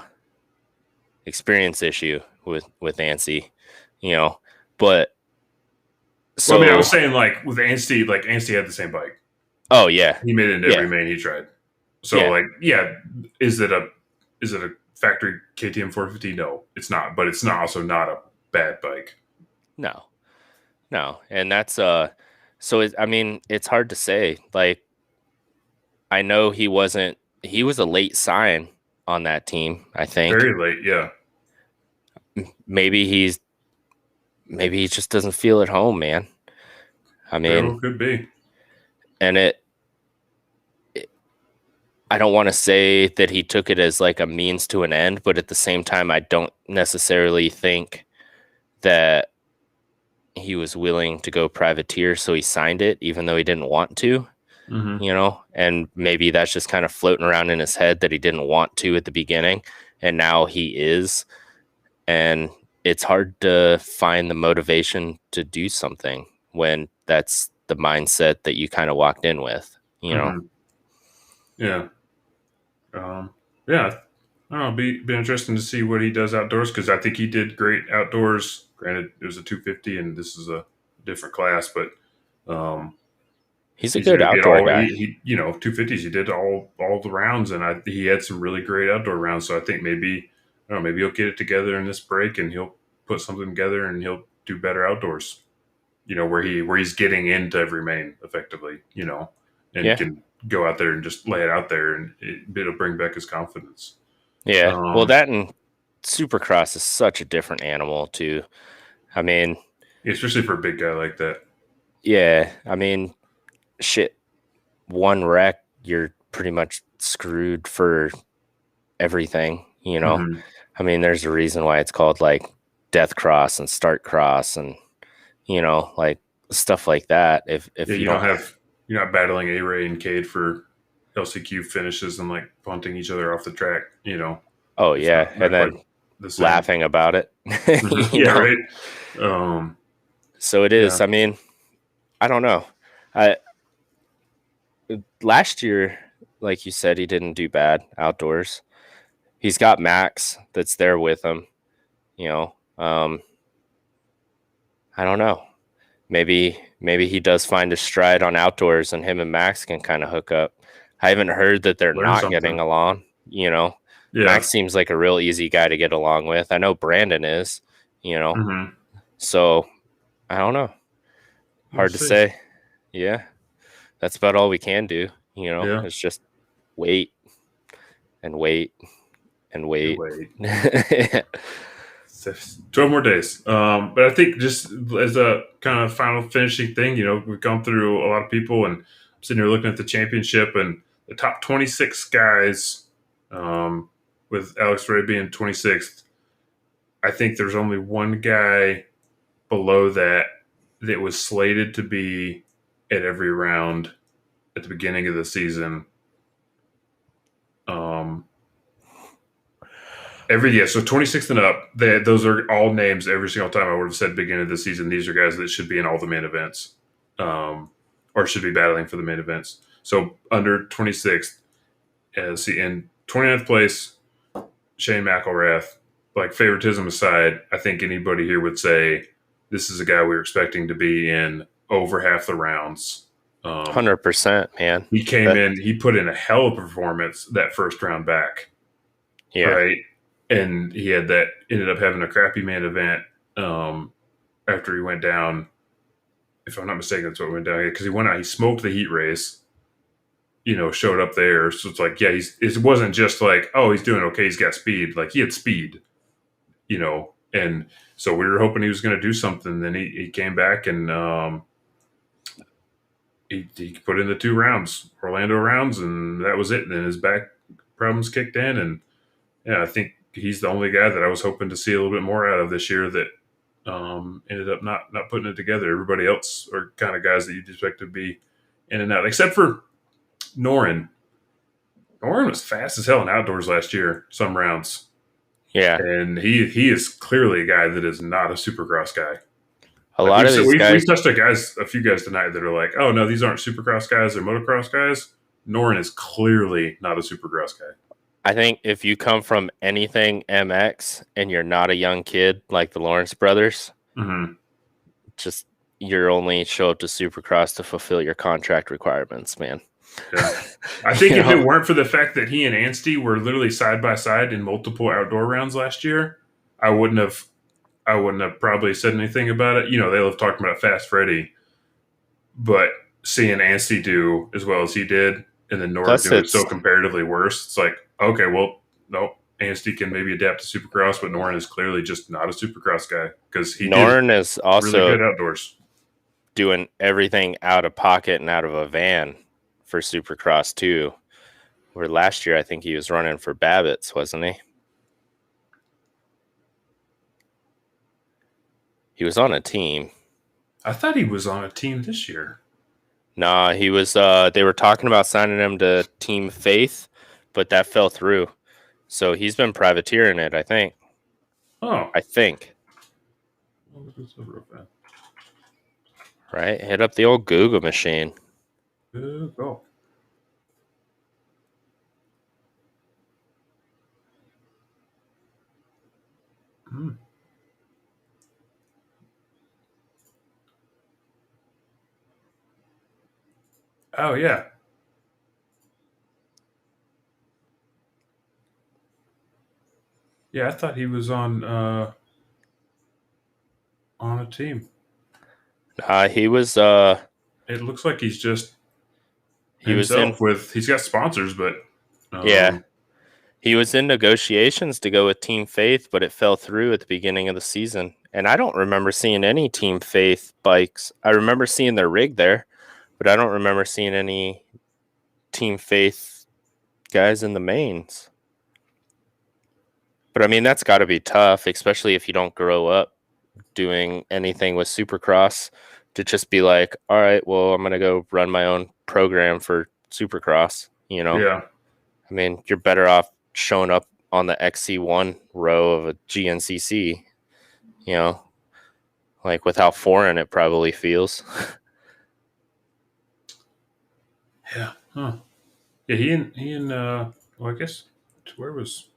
experience issue with Anstey, but So, I was saying like with Anstey, like Anstey had the same bike. oh yeah, He made it into yeah, every main he tried. So yeah. like, yeah, is it a factory KTM 450? No, it's not. But it's not also not a bad bike. No, no, and that's So I mean, it's hard to say. Like, I know he wasn't. He was a late sign on that team. I think Very late, yeah. maybe maybe he just doesn't feel at home, man. I Very mean, well could be. and I don't want to say that he took it as like a means to an end, but at the same time, I don't necessarily think that he was willing to go privateer, so he signed it, even though he didn't want to, Mm-hmm. and maybe that's just kind of floating around in his head that he didn't want to at the beginning, and now he is. And it's hard to find the motivation to do something when that's the mindset that you kind of walked in with. Mm-hmm. Yeah. Yeah. I don't know. Be interesting to see what he does outdoors because I think he did great outdoors. Granted, it was a 250 and this is a different class, but He's a he's good did outdoor all guy. he 250s. He did all the rounds, and he had some really great outdoor rounds. So I think maybe I don't know. Maybe he'll get it together in this break, and he'll put something together, and he'll do better outdoors. Where he's getting into every main effectively. And Yeah. can go out there and just lay it out there, and it'll bring back his confidence. Yeah. Well, Um, that and Supercross is such a different animal too. I mean, Especially for a big guy like that. yeah, I mean, shit, one wreck, you're pretty much screwed for everything. Mm-hmm. I mean, there's a reason why it's called like Death Cross and Start Cross and like stuff like that. If Yeah, you don't you're not battling A Ray and Cade for LCQ finishes and like punting each other off the track. oh It's yeah, and not quite then the same. laughing about it. Mhm. you Yeah, know. right. Um, So it yeah. is. I mean, I don't know. I Last year, like you said, he didn't do bad outdoors. He's got Max that's there with him. You know, I don't know. Maybe he does find a stride on outdoors, and him and Max can kind of hook up. I haven't heard that they're Learn not getting something. along. Yeah. Max seems like a real easy guy to get along with. I know Brandon is. Mm-hmm. So I don't know. We'll Hard to see. say. Yeah, that's about all we can do. Yeah. It's just wait and wait and And wait. wait. 12 more days. But I think just as a kind of final finishing thing, we've gone through a lot of people, and I'm sitting here looking at the championship and the top 26 guys, with Alex Ray being 26th. I think there's only one guy below that was slated to be at every round at the beginning of the season. So 26th and up, those are all names every single time. I would have said beginning of the season, these are guys that should be in all the main events, or should be battling for the main events. So under 26th, in 29th place, Shane Mcelrath. Like, favoritism aside, I think anybody here would say this is a guy we were expecting to be in over half the rounds. 100%, man. He came in, he put in a hell of a performance that first round back. Yeah. Right. And he ended up having a crappy main event after he went down. If I'm not mistaken, that's what went down here. Because he went out, he smoked the heat race, showed up there. So it's like, yeah, it wasn't just like, oh, he's doing okay, he's got speed. Like, he had speed, and so we were hoping he was going to do something. Then he came back and he put in the 2 rounds, Orlando rounds, and that was it. And then his back problems kicked in. And yeah, I think he's the only guy that I was hoping to see a little bit more out of this year that ended up not putting it together. Everybody else are kind of guys that you'd expect to be in and out, except for Norin. Norin was fast as hell in outdoors last year, some rounds. Yeah. And he is clearly a guy that is not a Supercross guy. A Like, lot of these guys. we've touched a few guys tonight that are like, oh no, these aren't Supercross guys, they're motocross guys. Norin is clearly not a Supercross guy. I think if you come from anything MX and you're not a young kid like the Lawrence brothers, Mm-hmm. just you're only show up to Supercross to fulfill your contract requirements, man. Yeah. I think if it weren't for the fact that he and Anstey were literally side by side in multiple outdoor rounds last year, I wouldn't have probably said anything about it. They love talking about Fast Freddy, but seeing Anstey do as well as he did, and then Nora do it so comparatively worse, it's like, okay, well, no, Anstey can maybe adapt to Supercross, but Noren is clearly just not a Supercross guy because Noren is also really good outdoors, doing everything out of pocket and out of a van for Supercross too. Where last year I think he was running for Babbitt's, wasn't he? He was on a team. I thought he was on a team this year. Nah, he was. They were talking about signing him to Team Faith, but that fell through. So he's been privateering it, I think. Oh, I think. Right, hit up the old Google machine. Google. Oh yeah. Yeah, I thought he was on a team. He was. It looks like he's just he's got sponsors, but yeah, he was in negotiations to go with Team Faith, but it fell through at the beginning of the season. And I don't remember seeing any Team Faith bikes. I remember seeing their rig there, but I don't remember seeing any Team Faith guys in the mains. But I mean, that's got to be tough, especially if you don't grow up doing anything with Supercross, to just be like, all right, well, I'm going to go run my own program for Supercross, Yeah. I mean, you're better off showing up on the XC1 row of a GNCC, like with how foreign it probably feels. Yeah. Huh. Yeah, he and well, I guess where was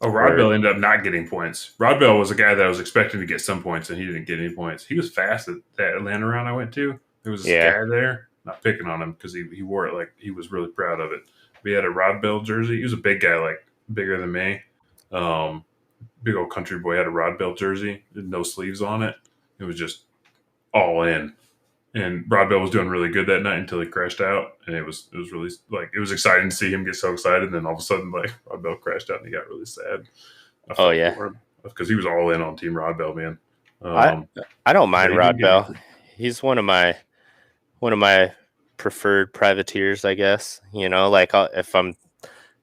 Rod Bell ended up not getting points. Rod Bell was a guy that I was expecting to get some points, and he didn't get any points. He was fast at that Atlanta round I went to. There was this guy there, not picking on him because he wore it like he was really proud of it. We had a Rod Bell jersey. He was a big guy, like bigger than me. Big old country boy, had a Rod Bell jersey, no sleeves on it. It was just all in. And Rod Bell was doing really good that night until he crashed out, and it was really like it was exciting to see him get so excited. And then all of a sudden, like Rod Bell crashed out, and he got really sad. Oh yeah, because he was all in on Team Rod Bell, man. I don't mind Rod Bell. He's one of my preferred privateers, I guess. Like if I'm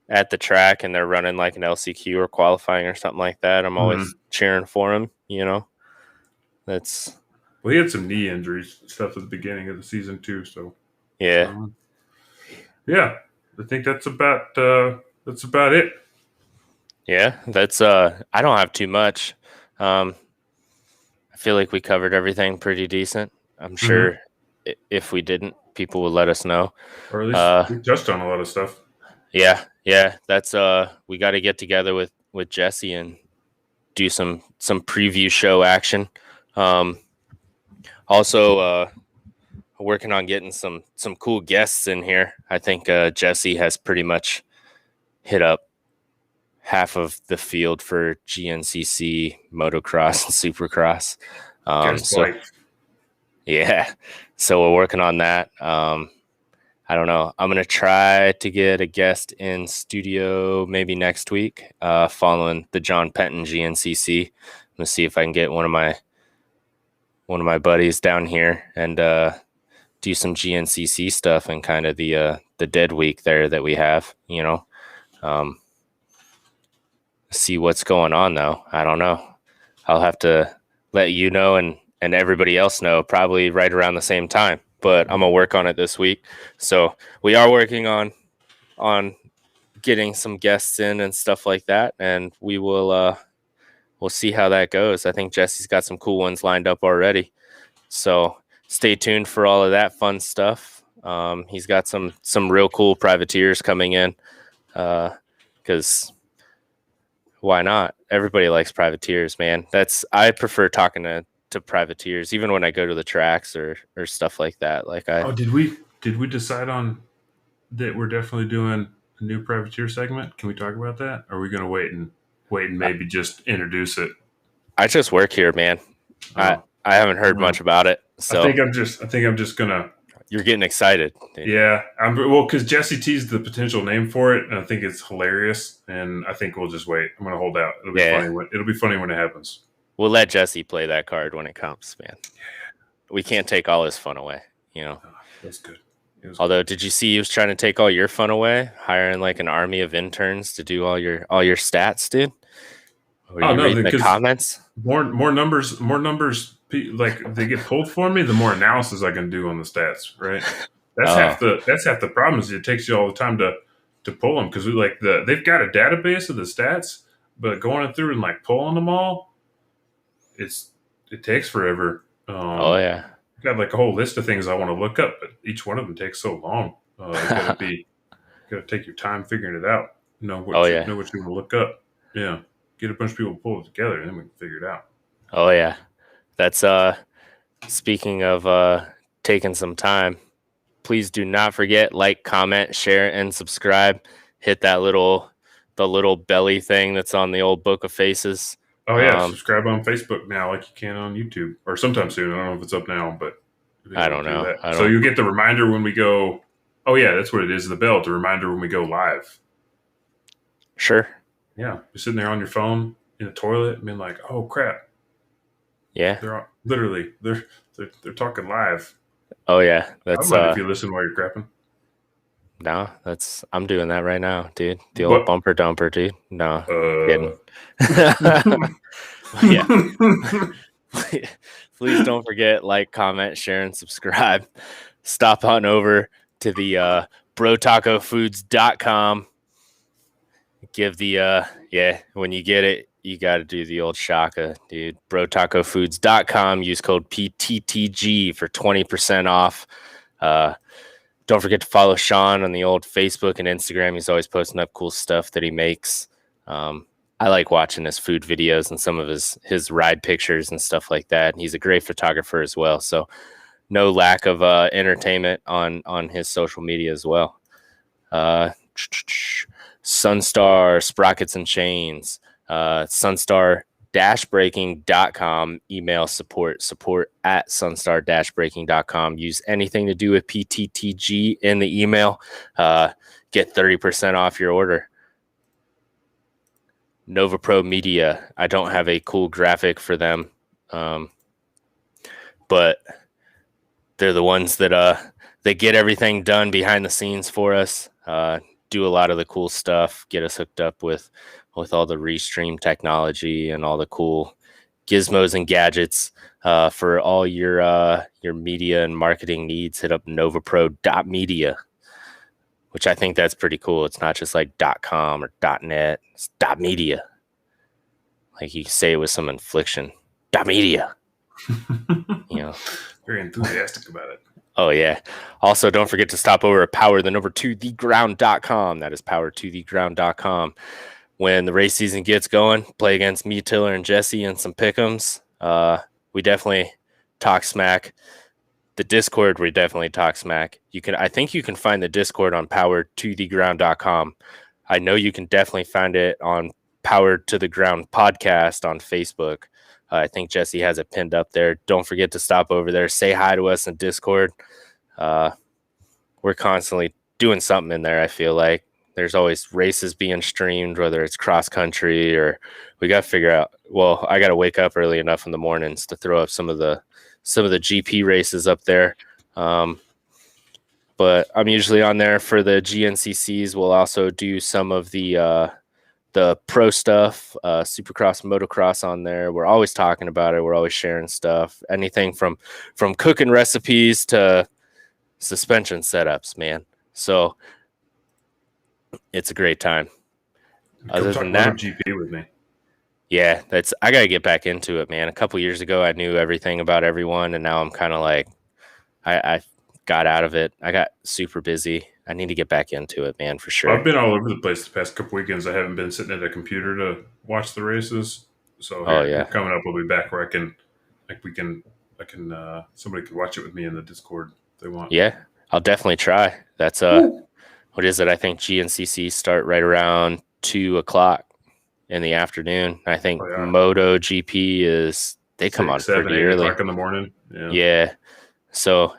at the track and they're running like an LCQ or qualifying or something like that, I'm always cheering for him. That's. Well, he had some knee injuries stuff at the beginning of the season too. So yeah, I think that's about it. Yeah, that's I don't have too much. I feel like we covered everything pretty decent. I'm sure if we didn't, people would let us know. Or at least we touched on a lot of stuff. Yeah. That's we got to get together with Jesse and do some preview show action. Also, working on getting some cool guests in here. I think Jesse has pretty much hit up half of the field for GNCC, motocross, and supercross. So we're working on that. I don't know. I'm going to try to get a guest in studio maybe next week, following the John Penton GNCC. I'm going to see if I can get one of my buddies down here and do some GNCC stuff and kind of the dead week there that we have, see what's going on though. I don't know. I'll have to let you know and everybody else know probably right around the same time, but I'm gonna work on it this week. So we are working on getting some guests in and stuff like that, and we will we'll see how that goes. I think Jesse's got some cool ones lined up already, so stay tuned for all of that fun stuff. He's got some real cool privateers coming in, because why not? Everybody likes privateers, man. I prefer talking to to privateers, even when I go to the tracks or stuff like that. Like did we decide on that? We're definitely doing a new privateer segment. Can we talk about that? Or are we going to wait and maybe just introduce it? I just work here, man. I haven't heard much about it. So I think I'm just gonna. You're getting excited. Dude. Yeah, because Jesse teased the potential name for it, and I think it's hilarious. And I think we'll just wait. I'm gonna hold out. It'll be funny. It'll be funny when it happens. We'll let Jesse play that card when it comes, man. We can't take all his fun away, you know. That's good. Although, did you see he was trying to take all your fun away, hiring like an army of interns to do all your stats, dude? Were you reading the comments? More numbers. Like they get pulled for me, the more analysis I can do on the stats. Right. That's half the problem. Is it takes you all the time to pull them because they've got a database of the stats, but going through and like pulling them all, it takes forever. Got like a whole list of things I want to look up, but each one of them takes so long. You gotta take your time figuring it out. Know what you want to look up. Yeah, get a bunch of people to pull it together, and then we can figure it out. Oh yeah, that's speaking of taking some time. Please do not forget, like, comment, share, and subscribe. Hit that the little belly thing that's on the old Book of Faces. Oh yeah, subscribe on Facebook now, like you can on YouTube, or sometime soon. I don't know if it's up now, but I don't know. So you get the reminder when we go. Oh yeah, that's what it is. The bell, the reminder when we go live. Sure. Yeah, you're sitting there on your phone in the toilet, and being like, "Oh crap." Yeah. They're talking live. Oh yeah, that's. I don't mind if you listen while you're crapping. No, I'm doing that right now, dude. The old bumper dumper, dude. No, kidding. Yeah. Please don't forget, like, comment, share, and subscribe. Stop on over to the brotacofoods.com. Give the when you get it, you got to do the old shaka, dude. brotacofoods.com. Use code PTTG for 20% off. Don't forget to follow Sean on the old Facebook and Instagram. He's always posting up cool stuff that he makes. I like watching his food videos and some of his ride pictures and stuff like that. And he's a great photographer as well. So no lack of entertainment on his social media as well. Sunstar Sprockets and Chains, sunstar-breaking.com, email support at sunstar-breaking.com. Use anything to do with PTTG in the email. Get 30% off your order. Nova Pro Media. I don't have a cool graphic for them, but they're the ones that they get everything done behind the scenes for us. Do a lot of the cool stuff, get us hooked up with all the restream technology and all the cool gizmos and gadgets for all your media and marketing needs. Hit up novapro.media, which I think that's pretty cool. It's not just like .com or .net, it's .media. Like you say it with some inflection. .media. Very enthusiastic about it. Oh, yeah. Also, don't forget to stop over at power2theground.com. That is power2theground.com. When the race season gets going, play against me, Tiller, and Jesse and some pick'ems. We definitely talk smack. The Discord, we definitely talk smack. I think you can find the Discord on power2theground.com. I know you can definitely find it on Power to the Ground podcast on Facebook. I think Jesse has it pinned up there. Don't forget to stop over there. Say hi to us in Discord. We're constantly doing something in there, I feel like. There's always races being streamed, whether it's cross country or we got to figure out. Well, I got to wake up early enough in the mornings to throw up some of the GP races up there. But I'm usually on there for the GNCCs. We'll also do some of the pro stuff, Supercross, motocross on there. We're always talking about it. We're always sharing stuff. Anything from cooking recipes to suspension setups, man. So it's a great time. Other than that, GP with me. Yeah, I got to get back into it, man. A couple years ago, I knew everything about everyone, and now I'm kind of like, I got out of it. I got super busy. I need to get back into it, man, for sure. I've been all over the place the past couple weekends. I haven't been sitting at a computer to watch the races. So coming up, we'll be back where I can like somebody could watch it with me in the Discord if they want. Yeah, I'll definitely try. That's what is it? I think GNCC start right around 2:00 in the afternoon. I think MotoGP they come on 7, pretty 8 early. o'clock in the morning. Yeah. So,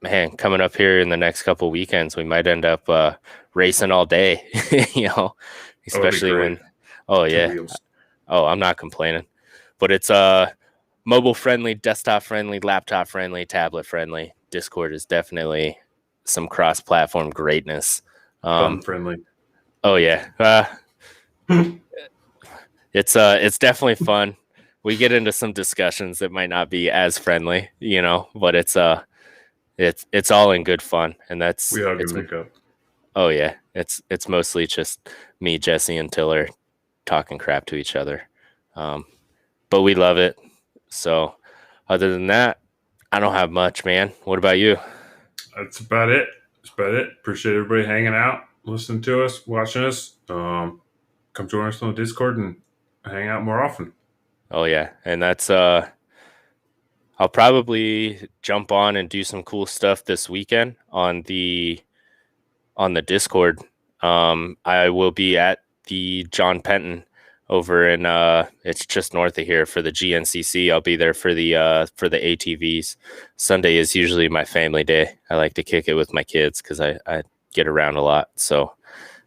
man, coming up here in the next couple weekends, we might end up racing all day. Especially when. Oh yeah. Oh, I'm not complaining, but it's mobile friendly, desktop friendly, laptop friendly, tablet friendly. Discord is definitely some cross-platform greatness. Fun friendly. Oh yeah. It's definitely fun. We get into some discussions that might not be as friendly, but it's all in good fun, and that's we hug and make up. Oh yeah, it's mostly just me, Jesse, and Tiller talking crap to each other, but we love it. So, other than that, I don't have much, man. What about you? That's about it. Appreciate everybody hanging out, listening to us, watching us. Come join us on the Discord and hang out more often. Oh yeah, and that's I'll probably jump on and do some cool stuff this weekend on the Discord. I will be at the John Penton over in it's just north of here for the GNCC. I'll be there for the ATVs. Sunday is usually my family day. I like to kick it with my kids because I get around a lot, so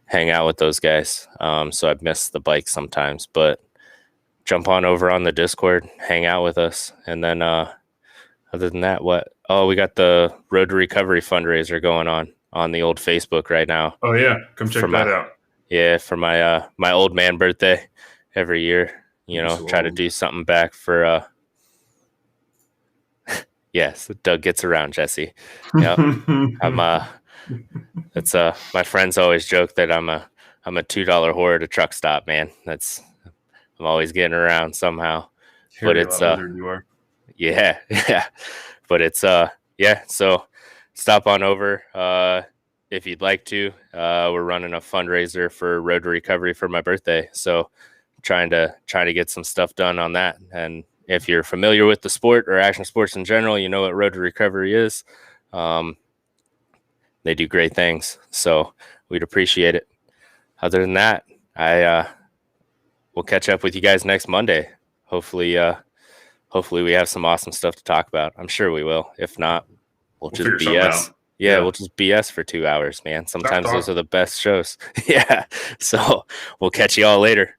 hang out with those guys. So I've missed the bike sometimes, but jump on over on the Discord, hang out with us, and then other than that, we got the Road to Recovery fundraiser going on the old Facebook right now. Oh yeah, come check that out. Yeah, for my my old man birthday every year, try to do something back for yes, Doug gets around, Jesse. Yep. It's my friends always joke that I'm a $2 whore at a truck stop, man. I'm always getting around somehow. But it's you are. Yeah. But it's so stop on over if you'd like to. We're running a fundraiser for Road to Recovery for my birthday, so trying to get some stuff done on that. And if you're familiar with the sport or action sports in general, you know what Road to Recovery is. They do great things, so we'd appreciate it. Other than that, we'll catch up with you guys next Monday. Hopefully we have some awesome stuff to talk about. I'm sure we will. If not, we'll just BS. Yeah, we'll just BS for 2 hours, man. Sometimes those are the best shows. Yeah. So we'll catch you all later.